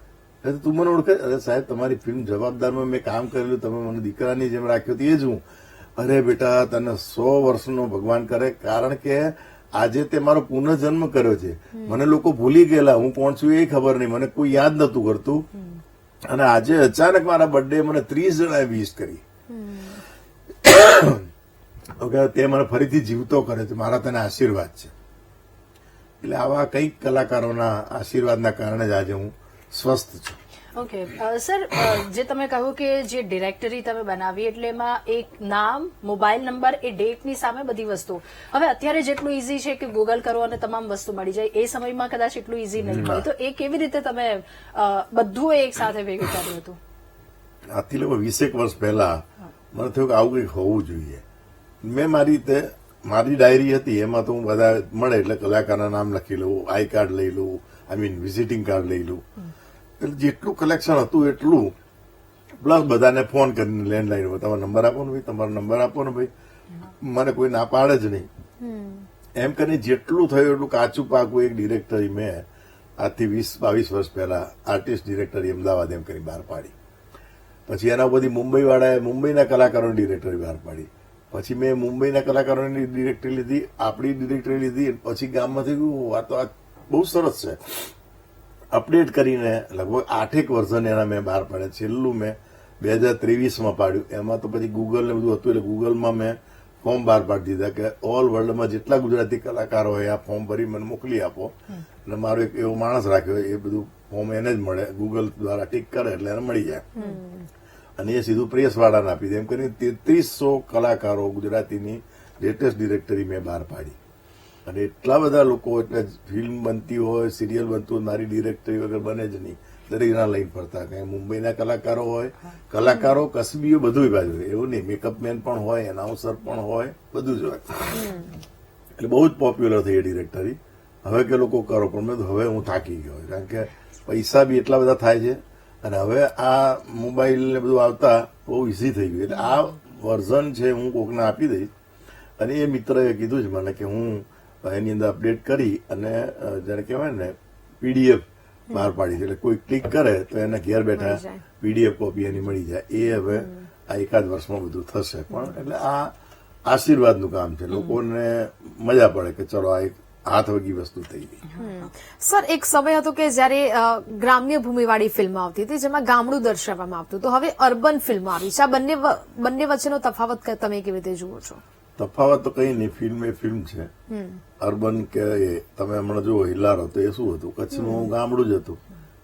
[SPEAKER 2] તું મને ઓળખે? અરે સાહેબ તમારી ફિલ્મ જવાબદારમાં મેં કામ કરેલું, તમે મને દીકરાની જેમ રાખ્યો એ જ હું. અરે બેટા તને 100 વર્ષનો ભગવાન કરે, કારણ કે આજે તે મારો પુનઃજન્મ કર્યો છે. મને લોકો ભૂલી ગયેલા, હું કોણ છું એ ખબર નહીં, મને કોઈ યાદ નતું કરતું. અને આજે અચાનક મારા બર્થડે મને 30 જણાએ વિશ કરી. તે મને ફરીથી જીવતો કરે છે, મારા તને આશીર્વાદ છે. એટલે આવા કંઈક કલાકારોના આશીર્વાદના કારણે જ આજે હું સ્વસ્થ છું.
[SPEAKER 3] ઓકે સર, જે તમે કહ્યું કે જે ડિરેક્ટરી તમે બનાવી એટલે એમાં એક નામ, મોબાઈલ નંબર, એ ડેટની સામે બધી વસ્તુ. હવે અત્યારે જેટલું ઇઝી છે કે ગૂગલ કરો અને તમામ વસ્તુ મળી જાય, એ સમયમાં કદાચ એટલું ઇઝી નહીં હોય. તો એ કેવી રીતે તમે બધું એક સાથે ભેગું કર્યું હતું?
[SPEAKER 2] આજથી લગભગ 20 વર્ષ પહેલા મને થયું કે આવું કંઈક હોવું જોઈએ. મેં મારી રીતે મારી ડાયરી હતી, એમાં તો હું બધા મળે એટલે કલાકારના નામ લખી લઉં, આઈ કાર્ડ લઈ લઉં, વિઝિટિંગ કાર્ડ લઈ લઉં. એટલે જેટલું કલેક્શન હતું એટલું, પ્લસ બધાને ફોન કરીને લેન્ડલાઈન, તમારો નંબર આપો ને ભાઈ, તમારો નંબર આપો ને ભાઈ. મને કોઈ ના પાડે જ નહીં. એમ કરીને જેટલું થયું એટલું કાચું પાકું એક ડિરેક્ટરી મેં આજથી 20-22 વર્ષ પહેલા આર્ટિસ્ટ ડિરેક્ટરી અમદાવાદ એમ કરી બહાર પાડી. પછી એના બધી મુંબઈવાળાએ મુંબઈના કલાકારોની ડિરેક્ટરી બહાર પાડી. પછી મેં મુંબઈના કલાકારોની ડિરેક્ટરી લીધી, આપણી ડિરેક્ટરી લીધી. પછી ગામમાંથી ગયું, આ તો આ બહુ સરસ છે. અપડેટ કરીને લગભગ 8 વર્ઝન એના મેં બહાર પાડ્યા. છેલ્લું મેં 2023માં પાડ્યું. એમાં તો પછી ગૂગલ ને બધું હતું, એટલે ગૂગલમાં મેં ફોર્મ બહાર પાડી દીધા કે ઓલ વર્લ્ડમાં જેટલા ગુજરાતી કલાકારો હોય આ ફોર્મ ભરી મને મોકલી આપો. અને મારો એક એવો માણસ રાખ્યો, એ બધું ફોર્મ એને જ મળે, ગૂગલ દ્વારા ટીક કરે એટલે એને મળી જાય. અને એ સીધું પ્રેસવાળાને આપી દે. એમ કરીને 3300 કલાકારો ગુજરાતીની લેટેસ્ટ ડિરેક્ટરી મેં બહાર પાડી. અને એટલા બધા લોકો, એટલે ફિલ્મ બનતી હોય, સિરિયલ બનતું હોય, મારી ડિરેક્ટરી વગર બને જ નહીં. દરેકના લઈને ફરતા, કારણ મુંબઈના કલાકારો હોય, કલાકારો કસબીઓ બધું બાજુ, એવું નહીં, મેકઅપ મેન પણ હોય, એનાઉન્સર પણ હોય, બધું જ હોય. એટલે બહુ જ પોપ્યુલર થઈ એ ડિરેક્ટરી. હવે કે લોકો કરો, પણ હવે હું થાકી ગયો, કારણ કે પૈસા બી એટલા બધા થાય છે. અને હવે આ મોબાઈલ ને બધું આવતા બહુ ઇઝી થઈ ગયું. એટલે આ વર્ઝન છે હું કોકને આપી દઈશ. અને એ મિત્રએ કીધું છે મને કે હું એની અંદર અપડેટ કરી અને જેને કહેવાય ને પીડીએફ બહાર પાડી છે. એટલે કોઈ ક્લિક કરે તો એને ઘેર બેઠા પીડીએફ કોપી એની મળી જાય. એ હવે આ 1 વર્ષમાં બધું થશે. પણ એટલે આ આશીર્વાદનું કામ છે. લોકોને મજા પડે કે ચલો આ એક હાથ વગી વસ્તુ થઈ ગઈ.
[SPEAKER 1] સર, એક સમય હતો કે જયારે ગ્રામ્ય ભૂમિવાળી ફિલ્મ આવતી હતી, જેમાં ગામડું દર્શાવવામાં આવતું, તો હવે અર્બન ફિલ્મ આવી છે. આ બંને વચ્ચેનો તફાવત તમે કેવી રીતે જુઓ છો?
[SPEAKER 2] તફાવત તો કઈ નહીં, ફિલ્મ એ ફિલ્મ છે. અર્બન કે તમે હમણાં જુઓ હિલ્લારો, તો એ શું હતું, કચ્છનું ગામડું જ હતું.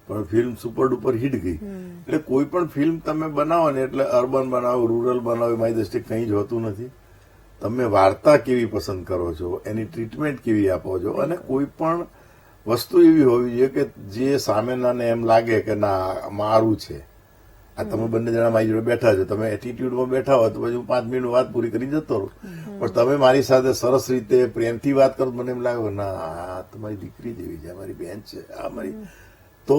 [SPEAKER 2] પણ ફિલ્મ સુપર ડુપર હિટ ગઈ. એટલે કોઈ પણ ફિલ્મ તમે બનાવો ને એટલે અર્બન બનાવો, રૂરલ બનાવો, મારી દ્રષ્ટિએ કંઈ જ હોતું નથી. તમે વાર્તા કેવી પસંદ કરો છો, એની ટ્રીટમેન્ટ કેવી આપો છો, અને કોઈ પણ વસ્તુ એવી હોવી જોઈએ કે જે સામેનાને એમ લાગે કે ના મારું છે. આ તમે બંને જણા મારી જોડે બેઠા છો, તમે એટીટ્યુડમાં બેઠા હોય તો પછી હું 5 મિનિટ વાત પૂરી કરી જતો રહું, પણ તમે મારી સાથે સરસ રીતે પ્રેમથી વાત કરો, મને એમ લાગે ના આ તમારી દીકરી જેવી છે, અમારી બેન છે, આ મારી, તો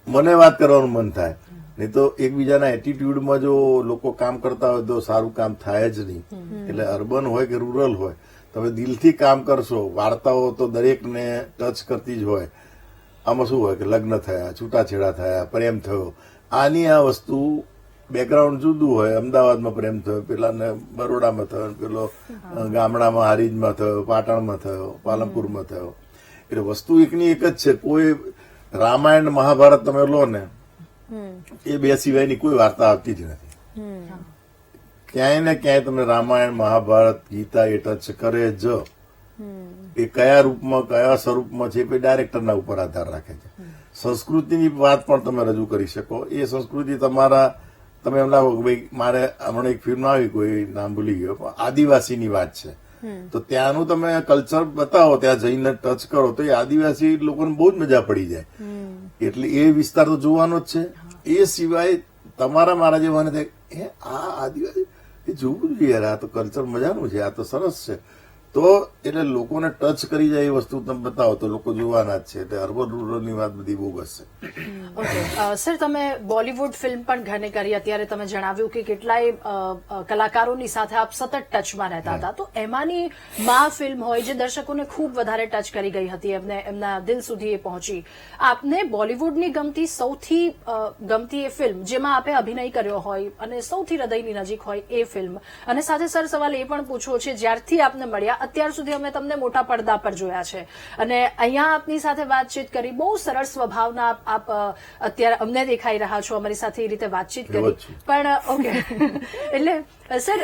[SPEAKER 2] મને વાત કરવાનું મન થાય. નહીં તો એકબીજાના એટીટ્યુડમાં જો લોકો કામ કરતા હોય તો સારું કામ થાય જ નહીં. એટલે અર્બન હોય કે રૂરલ હોય, તમે દિલથી કામ કરશો. વાર્તાઓ તો દરેકને ટચ કરતી જ હોય. આમાં શું હોય કે લગ્ન થયા, છૂટાછેડા થયા, પ્રેમ થયો, આની આ વસ્તુ બેકગ્રાઉન્ડ જુદું હોય. અમદાવાદમાં પ્રેમ થયો, પેલાને બરોડામાં થયો, પેલો ગામડામાં હારીજમાં થયો, પાટણમાં થયો, પાલનપુરમાં થયો. એટલે વસ્તુ એકની એક જ છે. કોઈ રામાયણ મહાભારત તમે લો ને, એ બે સિવાયની કોઈ વાર્તા આવતી જ નથી. ક્યાંય ને ક્યાંય તમને રામાયણ મહાભારત ગીતા એ ટચ કરે જ. એ કયા રૂપમાં કયા સ્વરૂપમાં છે એ ડાયરેક્ટરના ઉપર આધાર રાખે છે. સંસ્કૃતિની વાત પણ તમે રજૂ કરી શકો. એ સંસ્કૃતિ તમારા, તમે એમ લાગો કે ભાઈ મારે હમણાં એક ફિલ્મ આવી, કોઈ નામ ભૂલી ગયો, પણ આદિવાસીની વાત છે, તો ત્યાંનું તમે કલ્ચર બતાવો, ત્યાં જઈને ટચ કરો તો એ આદિવાસી લોકોને બહુ જ મજા પડી જાય. એટલે એ વિસ્તાર તો જોવાનો જ છે. એ સિવાય તમારા મારા જેવાને થાય આ આદિવાસી એ જોવું જોઈએ યાર, આ તો કલ્ચર મજાનું છે, આ તો સરસ છે. તો એટલે લોકોને ટચ કરી જાય એ વસ્તુ તમે બતાવો તો લોકો જોવાના જ છે. એટલે અર્બન રૂરલની વાત બધી બોગસ છે.
[SPEAKER 3] ઓકે સર, તમે બોલિવૂડ ફિલ્મ પણ ઘણી કરી. અત્યારે તમે જણાવ્યું કે કેટલાય કલાકારોની સાથે આપ સતત ટચમાં રહેતા હતા. તો એમાંની માં ફિલ્મ હોય જે દર્શકોને ખૂબ વધારે ટચ કરી ગઈ હતી, એમના દિલ સુધી એ પહોંચી. આપને બોલિવૂડની ગમતી સૌથી ગમતી એ ફિલ્મ જેમાં આપે અભિનય કર્યો હોય અને સૌથી હૃદયની નજીક હોય એ ફિલ્મ. અને સાથે સર સવાલ એ પણ પૂછવો છે, જ્યારથી આપને મળ્યા અત્યાર સુધી અમે તમને મોટા પડદા પર જોયા છે અને અહીંયા આપની સાથે વાતચીત કરી, બહુ સરળ સ્વભાવના આપ અત્યારે અમને દેખાઈ રહ્યા છો, અમારી સાથે એ રીતે વાતચીત કરી. પણ ઓકે, એટલે સર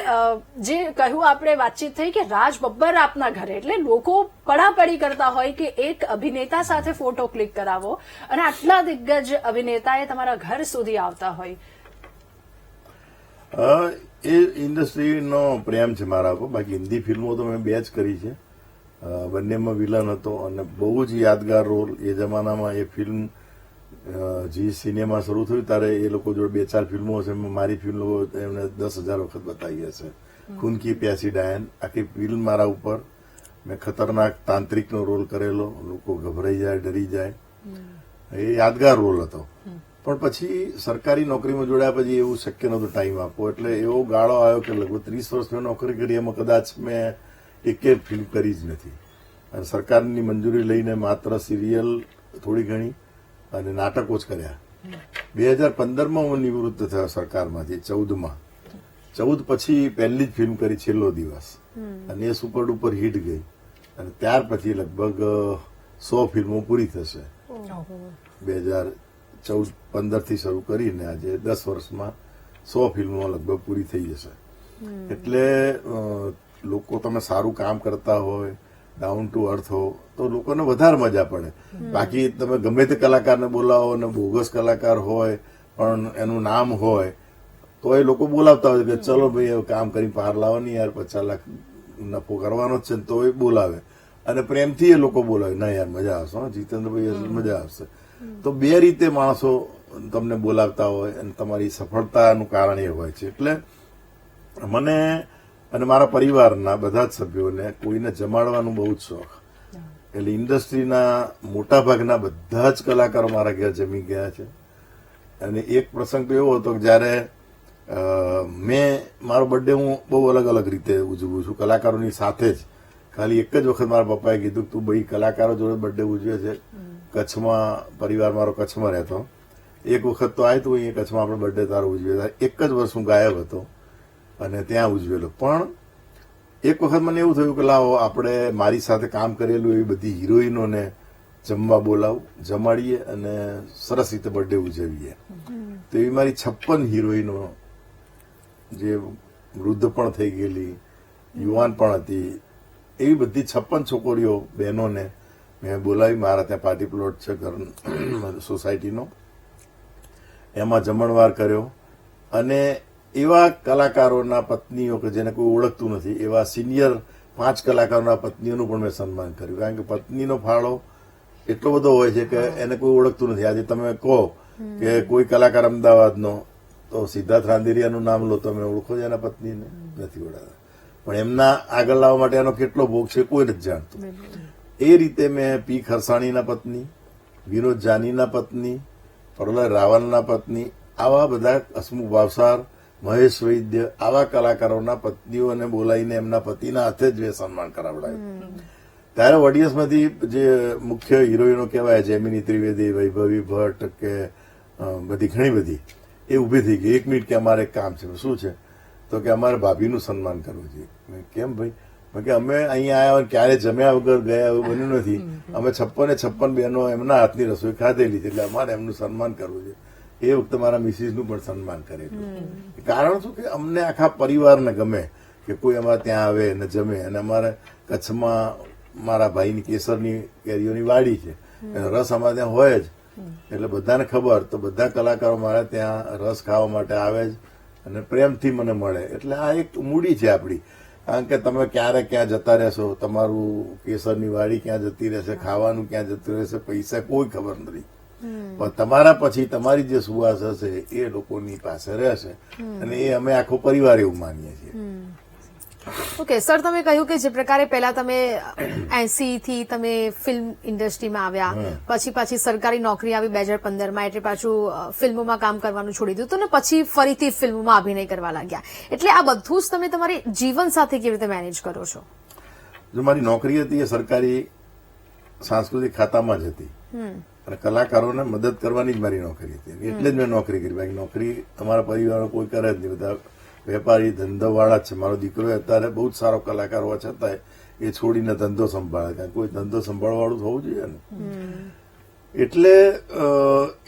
[SPEAKER 3] જે કહ્યું આપણે વાતચીત થઈ કે રાજ બબ્બર આપના ઘરે, એટલે લોકો પડાપડી કરતા હોય કે એક અભિનેતા સાથે ફોટો ક્લિક કરાવો અને આટલા દિગ્ગજ અભિનેતા એ તમારા ઘર સુધી આવતા હોય.
[SPEAKER 2] એ ઇન્ડસ્ટ્રીનો પ્રેમ છે મારા પર. બાકી હિન્દી ફિલ્મો તો મેં 2 જ કરી છે. બંનેમાં વિલન હતો અને બહુ જ યાદગાર રોલ. એ જમાનામાં એ ફિલ્મ જી સિનેમા શરૂ થયું ત્યારે એ લોકો જોડે 2-4 ફિલ્મો હશે. મારી ફિલ્મો એમને 10,000 વખત બતાવી હશે. ખૂન કી પ્યાસી ડાયન આખી ફિલ્મ મારા ઉપર. મેં ખતરનાક તાંત્રિકનો રોલ કરેલો. લોકો ગભરાઈ જાય, ડરી જાય. એ યાદગાર રોલ હતો. પણ પછી સરકારી નોકરીમાં જોડ્યા પછી એવું શક્ય નહોતું ટાઈમ આપવો. એટલે એવો ગાળો આવ્યો કે લગભગ 30 વર્ષ મેં નોકરી કરી, એમાં કદાચ મેં એક ફિલ્મ કરી જ નથી. અને સરકારની મંજૂરી લઈને માત્ર સિરિયલ થોડી ઘણી અને નાટકો જ કર્યા. 2015માં હું નિવૃત્ત થયો સરકારમાંથી. 14 પછી પહેલી જ ફિલ્મ કરી છેલ્લો દિવસ, અને એ સુપર ડુપર હિટ ગઈ. અને ત્યાર પછી લગભગ 100 ફિલ્મો પૂરી થશે. 2014-15 થી શરૂ કરીને આજે 10 વર્ષમાં 100 ફિલ્મો લગભગ પૂરી થઈ જશે. એટલે લોકો તમે સારું કામ કરતા હોય, ડાઉન ટુ અર્થ હો, તો લોકોને વધારે મજા પડે. બાકી તમે ગમે તે કલાકારને બોલાવો અને બોગસ કલાકાર હોય પણ એનું નામ હોય તો એ લોકો બોલાવતા હોય કે ચલો ભાઈ કામ કરી પાર લાવો નહીં યાર, 50 લાખ નફો કરવાનો જ છે, તો એ બોલાવે. અને પ્રેમથી એ લોકો બોલાવે, ના યાર મજા આવશે, જીતેન્દ્રભાઈ મજા આવશે. તો 2 રીતે માણસો તમને બોલાવતા હોય અને તમારી સફળતાનું કારણ એ હોય છે. એટલે મને અને મારા પરિવારના બધા જ સભ્યોને કોઈને જમાડવાનું બહુ જ શોખ. એટલે ઇન્ડસ્ટ્રીના મોટા ભાગના બધા જ કલાકારો મારા ઘેર જમી ગયા છે. અને એક પ્રસંગ તો એવો હતો કે જયારે મેં મારો બર્થડે હું બહુ અલગ અલગ રીતે ઉજવું છું કલાકારોની સાથે જ. ખાલી એક જ વખત મારા પપ્પાએ કીધું તું ભાઈ કલાકારો જોડે બર્થડે ઉજવે છે. કચ્છમાં પરિવાર મારો કચ્છમાં રહેતો. એક વખત તો આવ્યું હતું અહીંયા કચ્છમાં આપણે બર્થડે તારો ઉજવે. એક જ વર્ષ હું ગાયબ હતો અને ત્યાં ઉજવેલો. પણ એક વખત મને એવું થયું કે લાવો આપણે મારી સાથે કામ કરેલું એવી બધી હિરોઈનોને જમવા બોલાવું, જમાડીએ અને સરસ રીતે બર્થડે ઉજવીએ. તો એવી મારી 56 હિરોઈનો, જે વૃદ્ધ પણ થઈ ગયેલી, યુવાન પણ હતી, એવી બધી 56 છોકરીઓ બહેનોને મેં બોલાવી, મારા ત્યાં પાર્ટી પ્લોટ છે ઘર સોસાયટીનો, એમાં જમણવાર કર્યો અને એવા કલાકારોના પત્નીઓ કે જેને કોઈ ઓળખતું નથી એવા સિનિયર 5 કલાકારોના પત્નીઓનું પણ મેં સન્માન કર્યું. કારણ કે પત્નીનો ફાળો એટલો બધો હોય છે કે એને કોઈ ઓળખતું નથી. આજે તમે કહો કે કોઈ કલાકાર અમદાવાદનો, તો સિદ્ધાર્થ રાંદેરિયાનું નામ લો, તમે ઓળખો છો એના પત્નીને? નથી ઓળખતા. પણ એમના આગળ લાવવા માટે એનો કેટલો ભોગ છે કોઈ નથી જાણતું. એ રીતે મેં પી ખરસાણીના પત્ની, વિનોદ જાનીના પત્ની, પ્રલય રાવલના પત્ની, આવા બધા, હસમુખ ભાવસાર, મહેશ વૈદ્ય, આવા કલાકારોના પત્નીઓને બોલાવીને એમના પતિના હાથે જ સન્માન કરાવડાયું. ત્યારે ઓડિયન્સમાંથી જે મુખ્ય હિરોઈનો કહેવાય, જેમિની ત્રિવેદી, વૈભવી ભટ્ટ કે બધી ઘણી બધી, એ ઉભી થઈ ગઈ. 1 મિનિટ કે અમારે એક કામ છે. શું છે? તો કે અમારે ભાભીનું સન્માન કરવું જોઈએ. કેમ ભાઈ? કે અમે અહીંયા આવ્યા ક્યારે જમ્યા વગર ગયા એવું બન્યું નથી. અમે 56 બહેનો એમના હાથની રસોઈ ખાધેલી છે, એટલે અમારે એમનું સન્માન કરવું છે. એ વખતે મારા મિસિસનું પણ સન્માન કરેલું. કારણ શું કે અમને આખા પરિવારને ગમે કે કોઈ અમારે ત્યાં આવે ને જમે. અને અમારે કચ્છમાં મારા ભાઈની કેસરની કેરીઓની વાડી છે, રસ અમારે ત્યાં હોય જ, એટલે બધાને ખબર. તો બધા કલાકારો મારા ત્યાં રસ ખાવા માટે આવે જ અને પ્રેમથી મને મળે. એટલે આ એક મૂડી છે આપણી. કારણ કે તમે ક્યારે ક્યાં જતા રહેશો, તમારું કેસરની વાડી ક્યાં જતી રહેશે, ખાવાનું ક્યાં જતું રહેશે, પૈસા કોઈ ખબર નથી. પણ તમારા પછી તમારી જે સુવાસ હશે એ લોકોની પાસે રહેશે. અને એ અમે આખો પરિવાર એવું માનીએ છીએ.
[SPEAKER 1] ઓકે સર, તમે કહ્યું કે જે પ્રકારે પહેલા તમે 80 થી તમે ફિલ્મ ઇન્ડસ્ટ્રીમાં આવ્યા, પછી સરકારી નોકરી આવી 2015માં, એટલે પાછું ફિલ્મોમાં કામ કરવાનું છોડી દીધું ને પછી ફરીથી ફિલ્મોમાં અભિનય કરવા લાગ્યા. એટલે આ બધું જ તમે તમારી જીવન સાથે કેવી રીતે મેનેજ કરો છો?
[SPEAKER 2] જો મારી નોકરી હતી એ સરકારી સાંસ્કૃતિક ખાતામાં જ હતી અને કલાકારોને મદદ કરવાની જ મારી નોકરી હતી. એટલે જ મેં નોકરી કરી. બાકી નોકરી અમારા પરિવારો કોઈ કરે જ નહીં, બધા વેપારી ધંધોવાળા જ છે. મારો દીકરો અત્યારે બહુ જ સારો કલાકાર હોવા છતાંય એ છોડીને ધંધો સંભાળે. કારણ કોઈ ધંધો સંભાળવાળું થવું જોઈએ ને. એટલે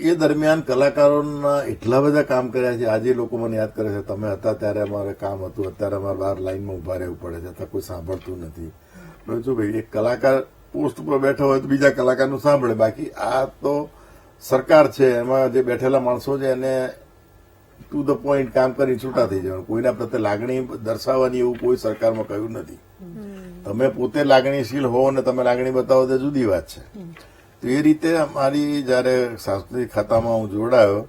[SPEAKER 2] એ દરમિયાન કલાકારોના એટલા બધા કામ કર્યા છે. આજે લોકો મને યાદ કરે છે, તમે હતા ત્યારે અમારે કામ હતું, અત્યારે અમારે બહાર લાઈનમાં ઉભા રહેવું પડે છે, અત્યારે કોઈ સાંભળતું નથી. જો ભાઈ, એક કલાકાર પોસ્ટ ઉપર બેઠો હોય તો બીજા કલાકારનું સાંભળે. બાકી આ તો સરકાર છે, એમાં જે બેઠેલા માણસો છે એને ટુ ધ પોઈન્ટ કામ કરી છૂટા થઈ જવાનું. કોઈના પ્રત્યે લાગણી દર્શાવવાની એવું કોઈ સરકારમાં કહ્યું નથી. તમે પોતે લાગણીશીલ હો અને તમે લાગણી બતાવો તો જુદી વાત છે. તો એ રીતે અમારી જયારે સાંસ્કૃતિક ખાતામાં હું જોડાયો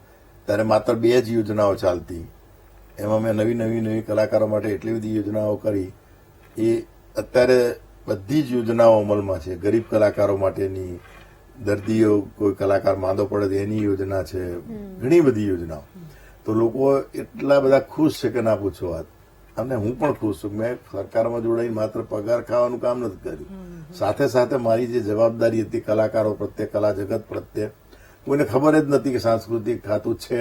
[SPEAKER 2] ત્યારે માત્ર 2 જ યોજનાઓ ચાલતી. એમાં મેં નવી કલાકારો માટે એટલી બધી યોજનાઓ કરી. એ અત્યારે બધી જ યોજનાઓ અમલમાં છે. ગરીબ કલાકારો માટેની, દર્દીઓ કોઈ કલાકાર માંદો પડે તો એની યોજના છે, ઘણી બધી યોજનાઓ. તો લોકો એટલા બધા ખુશ છે કે ના પૂછો વાત. અને હું પણ ખુશ છું. મેં સરકારમાં જોડાઈને માત્ર પગાર ખાવાનું કામ નથી કર્યું. સાથે સાથે મારી જે જવાબદારી હતી કલાકારો પ્રત્યે, કલા જગત પ્રત્યે, કોઈને ખબર જ નથી કે સાંસ્કૃતિક ખાતું છે.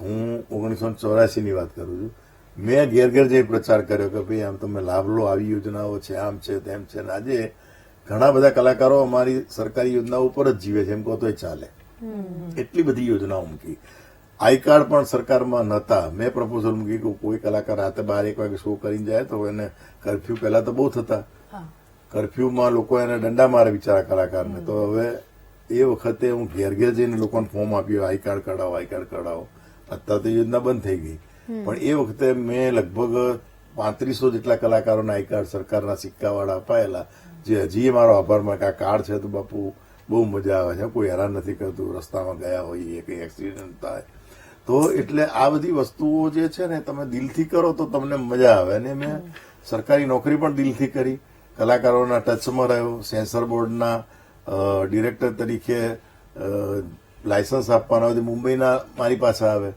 [SPEAKER 2] હું 1984 ની વાત કરું છું. મેં ઘેર ઘેર જઈ પ્રચાર કર્યો કે ભાઈ આમ તમે લાભ લો, આવી યોજનાઓ છે, આમ છે, તેમ છે. આજે ઘણા બધા કલાકારો અમારી સરકારી યોજનાઓ ઉપર જ જીવે છે, એમ કહો તોય ચાલે. એટલી બધી યોજનાઓ મૂકી. આઈ કાર્ડ પણ સરકારમાં નહોતા. મેં પ્રપોઝલ મૂકી કે કોઈ કલાકાર રાતે 12-1 વાગે શો કરીને જાય તો એને કરફ્યુ પહેલા તો બહુ થતા. કરફ્યુમાં લોકો એને દંડા મારે બિચારા કલાકારને. તો હવે એ વખતે હું ઘેર ઘેર જઈને લોકોને ફોર્મ આપ્યો, આઈ કાર્ડ કઢાવો, આઈ કાર્ડ કઢાવો. અત્યારે તો યોજના બંધ થઈ ગઈ. પણ એ વખતે મેં લગભગ 3500 જેટલા કલાકારોને આઈ કાર્ડ સરકારના સિક્કાવાળા અપાયેલા. જે હજી મારો આભારમાં કે આ કાર્ડ છે તો બાપુ બહુ મજા આવે છે, કોઈ હેરાન નથી કરતું, રસ્તામાં ગયા હોઈએ, કઈ એક્સિડન્ટ થાય તો. એટલે આ બધી વસ્તુઓ જે છે ને તમે દિલથી કરો તો તમને મજા આવે. અને મેં સરકારી નોકરી પણ દિલથી કરી. કલાકારોના ટચમાં રહ્યો. સેન્સર બોર્ડના ડિરેક્ટર તરીકે લાયસન્સ આપવાના હોય મુંબઈના મારી પાસે આવે.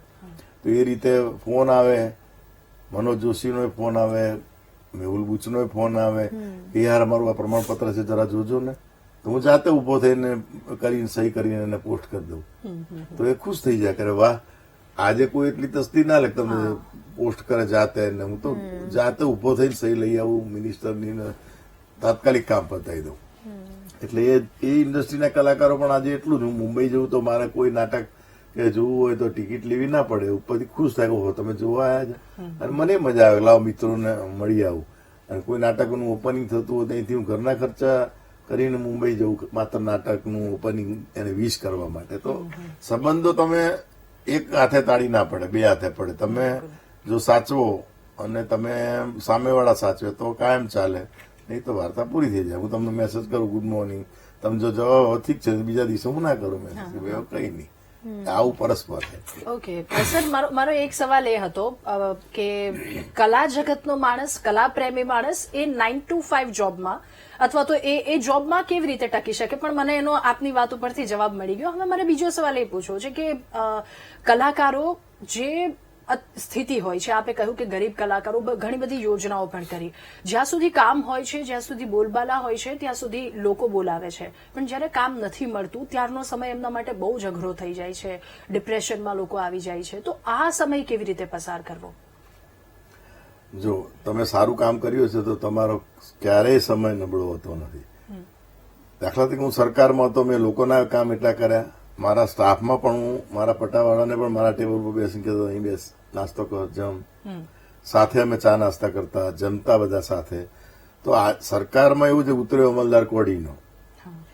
[SPEAKER 2] તો એ રીતે ફોન આવે, મનોજ જોશીનો ફોન આવે, મેહુલ બુચનો ફોન આવે કે યાર અમારું આ પ્રમાણપત્ર છે જરા જોજો ને. તો હું જાતે ઉભો થઈને કરીને સહી કરીને એને પોસ્ટ કરી દઉં. તો એ ખુશ થઈ જાય કે વાહ, આજે કોઈ એટલી તસ્દી ના લે તમને પોસ્ટ કરે જાતે. ને હું તો જાતે ઉભો થઈને સહી લઈ આવું મિનિસ્ટરની, તાત્કાલિક કામ પતાવી દઉં. એટલે એ ઇન્ડસ્ટ્રીના કલાકારો પણ આજે એટલું જ. હું મુંબઈ જઉં તો મારે કોઈ નાટક કે જોવું હોય તો ટિકિટ લેવી ના પડે. ઉપરથી ખુશ થાય હો તમે જોવા આવ્યા છે. અને મને મજા આવે, લાવો મિત્રોને મળી આવું. અને કોઈ નાટકનું ઓપનિંગ થતું હોય ત્યાંથી હું ઘરના ખર્ચા કરીને મુંબઈ જવું માત્ર નાટકનું ઓપનિંગ એને વિશ કરવા માટે. તો સંબંધો તમે એક હાથે તાળી ના પડે, બે હાથે પડે. તમે જો સાચવો અને તમે સામેવાળા સાચવે તો કાયમ ચાલે, નહીં તો વાર્તા પૂરી થઈ જાય. હું તમને મેસેજ કરું ગુડ મોર્નિંગ, તમે જો જવાબ ઠીક છે, બીજા દિવસે હું ના કરું મેસેજ, કઈ નહીં. આવું પરસ્પર છે.
[SPEAKER 3] ઓકે સર, મારો એક સવાલ એ હતો કે કલા જગતનો માણસ, કલા પ્રેમી માણસ એ 9 to 5 જોબમાં અથવા તો એ જોબમાં કેવી રીતે ટકી શકે? પણ મને એનો આપની વાત ઉપરથી જવાબ મળી ગયો. હવે મારે બીજો સવાલ એ પૂછવો છે કે કલાકારો જે સ્થિતિ હોય છે, આપે કહ્યું કે ગરીબ કલાકારો ઘણી બધી યોજનાઓ પણ કરી, જ્યાં સુધી કામ હોય છે, જ્યાં સુધી બોલબાલા હોય છે, ત્યાં સુધી લોકો બોલાવે છે, પણ જ્યારે કામ નથી મળતું ત્યારનો સમય એમના માટે બહુ જ અઘરો થઈ જાય છે, ડિપ્રેશનમાં લોકો આવી જાય છે. તો આ સમય કેવી રીતે પસાર કરવો?
[SPEAKER 2] જો તમે સારું કામ કર્યું છે તો તમારો ક્યારેય સમય નબળો હોતો નથી. દાખલા તરીકે હું સરકારમાં હતો, મેં લોકોના કામ એટલા કર્યા, મારા સ્ટાફમાં પણ હું મારા પટાવાળાને પણ મારા ટેબલ પર બેસીને કહેતો અહીં બેસ, નાસ્તો કર, જમ. સાથે અમે ચા નાસ્તા કરતા, જમતા બધા સાથે. તો આ સરકારમાં એવું છે, ઉતર્યો અમલદાર કોડીનો.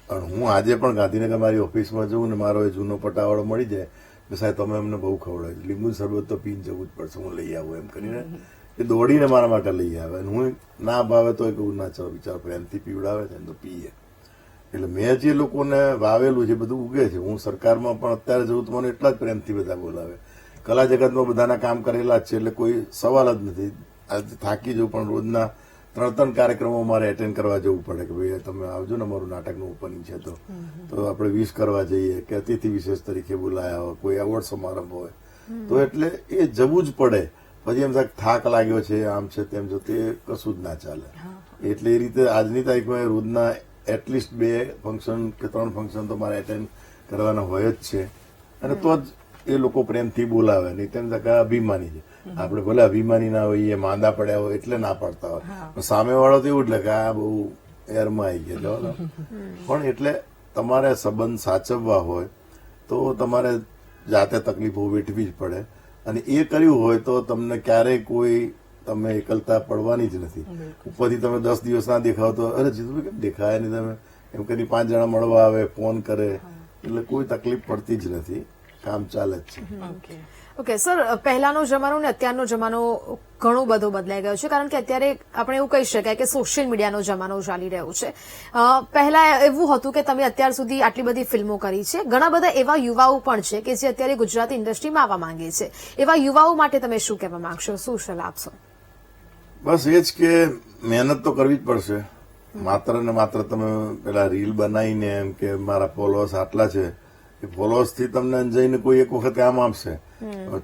[SPEAKER 2] અને હું આજે પણ ગાંધીનગર મારી ઓફિસમાં જઉં ને મારો એ જૂનો પટાવાળો મળી જાય કે સાહેબ તમે અમને બહુ ખવડાવ્યું, લીંબુ શરબત તો પીને જવું જ પડશે, હું લઈ આવું એમ કરીને એ દોડીને મારા માટે લઈ આવે. હું ના ભાવે તો કહું ના, ચાલો બિચારો પ્રેમથી પીવડાવે છે તો પીએ. એટલે મેં જે લોકોને વાવેલું છે બધું ઉગે છે. હું સરકારમાં પણ અત્યારે જઉં તો મને એટલા જ પ્રેમથી બધા બોલાવે. કલા જગતમાં બધાના કામ કરેલા જ છે, એટલે કોઈ સવાલ જ નથી. આજે થાકી જવું પણ રોજના 3 કાર્યક્રમો મારે એટેન્ડ કરવા જવું પડે કે ભાઈ તમે આવજો ને, અમારું નાટકનું ઓપનિંગ છે તો આપણે વિશ કરવા જઈએ કે અતિથિ વિશેષ તરીકે બોલાયા હોય, કોઈ એવોર્ડ સમારંભ હોય તો એટલે એ જવું જ પડે. પછી એમ થાય થાક લાગ્યો છે, આમ છે તેમ છે, તે કશું જ ના ચાલે. એટલે એ રીતે આજની તારીખમાં રોજના એટલીસ્ટ 2 ફંક્શન કે 3 ફંક્શન તો મારે એટેન્ડ કરવાના હોય જ છે. અને તો જ એ લોકો પ્રેમથી બોલાવે. નહીં તેમ અભિમાની છે. આપણે ભલે અભિમાની ના હોઈએ, માંદા પડ્યા હોય એટલે ના પાડતા હોય, સામેવાળો તો એવું જ લાગે આ બહુ એરમાં આવી ગયા. પણ એટલે તમારે સંબંધ સાચવવા હોય તો તમારે જાતે તકલીફો વેઠવી જ પડે. અને એ કર્યું હોય તો તમને ક્યારેય કોઈ તમે એકલતા પડવાની જ નથી. ઉપરથી તમે 10 દિવસ ના દેખાવ તો અરે જીતુભાઈ કેમ દેખાયા નહીં તમે, એમ કરી 5 જણા મળવા આવે, ફોન કરે, એટલે કોઈ તકલીફ પડતી જ નથી. કામ ચાલે જ છે.
[SPEAKER 1] ઓકે સર, પહેલાનો જમાનો ને અત્યારનો જમાનો ઘણો બધો બદલાઈ ગયો છે, કારણ કે અત્યારે આપણે એવું કહી શકાય કે સોશિયલ મીડિયાનો જમાનો ચાલી રહ્યો છે. પહેલા એવું હતું કે તમે અત્યાર સુધી આટલી બધી ફિલ્મો કરી છે, ઘણા બધા એવા યુવાઓ પણ છે કે જે અત્યારે ગુજરાતી ઇન્ડસ્ટ્રીમાં આવવા માંગે છે. એવા યુવાઓ માટે તમે શું કહેવા માંગશો, શું સલાહ આપશો?
[SPEAKER 2] બસ એ જ કે મહેનત તો કરવી જ પડશે. માત્ર ને માત્ર તમે પેલા રીલ બનાવીને એમ કે મારા ફોલોઅર્સ આટલા છે, એ ફોલોઅર્સ થી તમને જઈને કોઈ એક વખત કામ આપશે,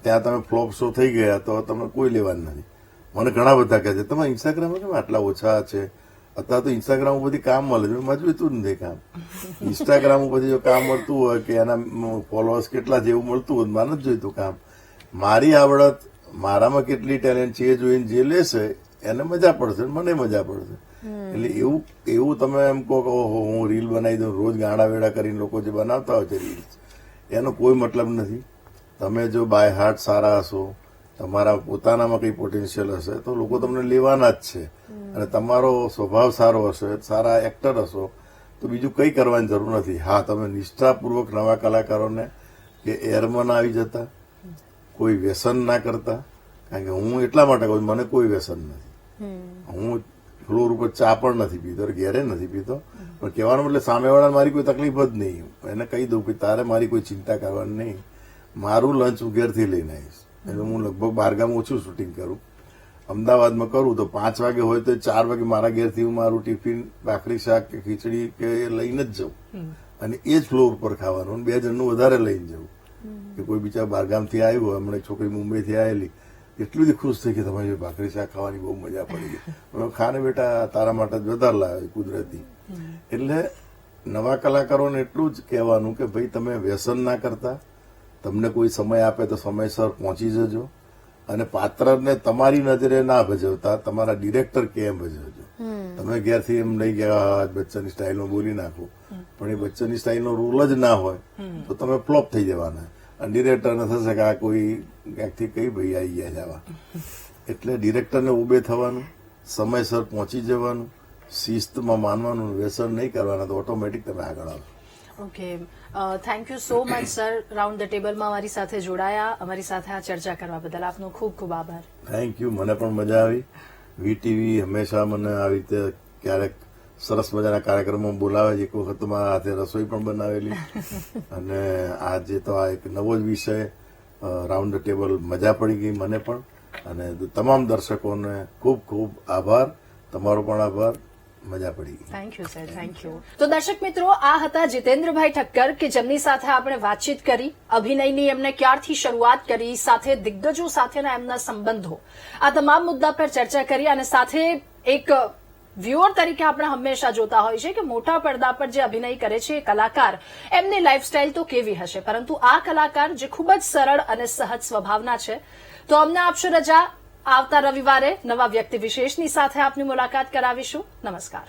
[SPEAKER 2] ત્યાં તમે ફ્લોપ શો થઈ ગયા તો તમને કોઈ લેવાનું નથી. મને ઘણા બધા કહે છે તમે ઇન્સ્ટાગ્રામ કેમ આટલા ઓછા છે, અત્યારે તો ઇન્સ્ટાગ્રામ ઉપર કામ મળે છે. મારે જોઈતું જ નથી કામ. ઇન્સ્ટાગ્રામ ઉપર જો કામ મળતું હોય કે એના ફોલોઅર્સ કેટલા છે એવું મળતું હોય, મારે નથી જોઈતું કામ. મારી આવડત, મારામાં કેટલી ટેલેન્ટ છે એ જોઈને જે લેશે એને મજા પડશે, મને મજા પડશે. એટલે એવું તમે એમ કહો કે હું રીલ બનાવી દઉં, રોજ ગાડા વેડા કરીને લોકો જે બનાવતા હોય છે રીલ, એનો કોઈ મતલબ નથી. તમે જો બાય હાર્ટ સારા હશો, તમારા પોતાનામાં કઈ પોટેન્શિયલ હશે તો લોકો તમને લેવાના જ છે. અને તમારો સ્વભાવ સારો હશે, સારા એક્ટર હશો તો બીજું કઈ કરવાની જરૂર નથી. હા, તમે નિષ્ઠાપૂર્વક નવા કલાકારોને કે એરમાં ના આવી જતા, કોઈ વ્યસન ના કરતા. કારણ કે હું એટલા માટે કહું મને કોઈ વ્યસન નથી. હું ફ્લોર ઉપર ચા પણ નથી પીતો, ઘેરે નથી પીતો. પણ કહેવાનો મતલબ સામેવાળાને મારી કોઈ તકલીફ જ નહીં. એને કહી દઉં કે તારે મારી કોઈ ચિંતા કરવાની નહીં, મારું લંચ હું ઘેરથી લઈને આવીશ. એટલે હું લગભગ 12 ગામ ઓછું શૂટિંગ કરું. અમદાવાદમાં કરું તો 5 વાગે હોય તો 4 વાગે મારા ઘેરથી હું મારું ટિફિન, ભાખરી શાક કે ખીચડી કે લઈને જ જાઉં. અને એ જ ફ્લોર ઉપર ખાવાનું, 2 જણનું વધારે લઈને જવું. કે કોઈ બીજા 12 ગામથી આવ્યું હોય, હમણાં છોકરી મુંબઈથી આવેલી, એટલું જ ખુશ થઈ કે તમારી ભાખરી શાક ખાવાની બહુ મજા પડી ગઈ. ખાને બેટા તારા માટે જ વધારે લાવે કુદરતી. એટલે નવા કલાકારોને એટલું જ કહેવાનું કે ભાઈ તમે વ્યસન ના કરતા, તમને કોઈ સમય આપે તો સમયસર પહોંચી જજો. અને પાત્રને તમારી નજરે ના ભજવતા તમારા ડિરેક્ટર કેમ ભજવજો. તમે ઘેરથી એમ નહીં ગયા બચ્ચનની સ્ટાઇલમાં બોલી નાખો, પણ એ બચ્ચનની સ્ટાઇલનો રોલ જ ના હોય તો તમે ફ્લોપ થઈ જવાના. અને ડિરેક્ટરને થશે કે આ કોઈ ક્યાંકથી કઈ ભાઈ આવી ગયા જવા. એટલે ડિરેક્ટરને ઉભે થવાનું, સમયસર પહોંચી જવાનું, શિસ્તમાં માનવાનું, વ્યસન નહીં કરવાના, તો ઓટોમેટિક તમે આગળ આવો.
[SPEAKER 3] Okay, thank you so much sir. Round the ટેબલમાં અમારી સાથે જોડાયા, અમારી સાથે આ ચર્ચા કરવા બદલ આપનો ખૂબ ખૂબ આભાર.
[SPEAKER 2] Thank you. મને પણ મજા આવી. વીટીવી હંમેશા મને આવી રીતે ક્યારેક સરસ મજાના કાર્યક્રમો બોલાવે છે. એક વખત મારા હાથે રસોઈ પણ બનાવેલી અને આજે તો આ એક નવો જ વિષય રાઉન્ડ ધ ટેબલ. મજા પડી ગઈ મને પણ, અને તમામ દર્શકોને ખૂબ ખૂબ આભાર. તમારો પણ આભાર. મજા પડી ગઈ.
[SPEAKER 3] Thank you sir, thank you. તો દર્શક મિત્રો, આ હતા જીતેન્દ્રભાઈ ઠક્કર કે જેમની સાથે આપણે વાતચીત કરી. અભિનયની એમને ક્યારથી શરૂઆત કરી, સાથે દિગ્ગજો સાથેના એમના સંબંધો, આ તમામ મુદ્દા પર ચર્ચા કરી. અને સાથે એક વ્યુઅર તરીકે આપણે હંમેશા જોતા હોય છે કે મોટા પડદા પર જે અભિનય કરે છે એ કલાકાર, એમની લાઈફસ્ટાઈલ તો કેવી હશે, પરંતુ આ કલાકાર જે ખૂબ જ સરળ અને સહજ સ્વભાવના છે. તો અમને આપશો રજા. આવતા રવિવારે નવા વ્યક્તિ વિશેષની સાથે આપની મુલાકાત કરાવીશું. નમસ્કાર.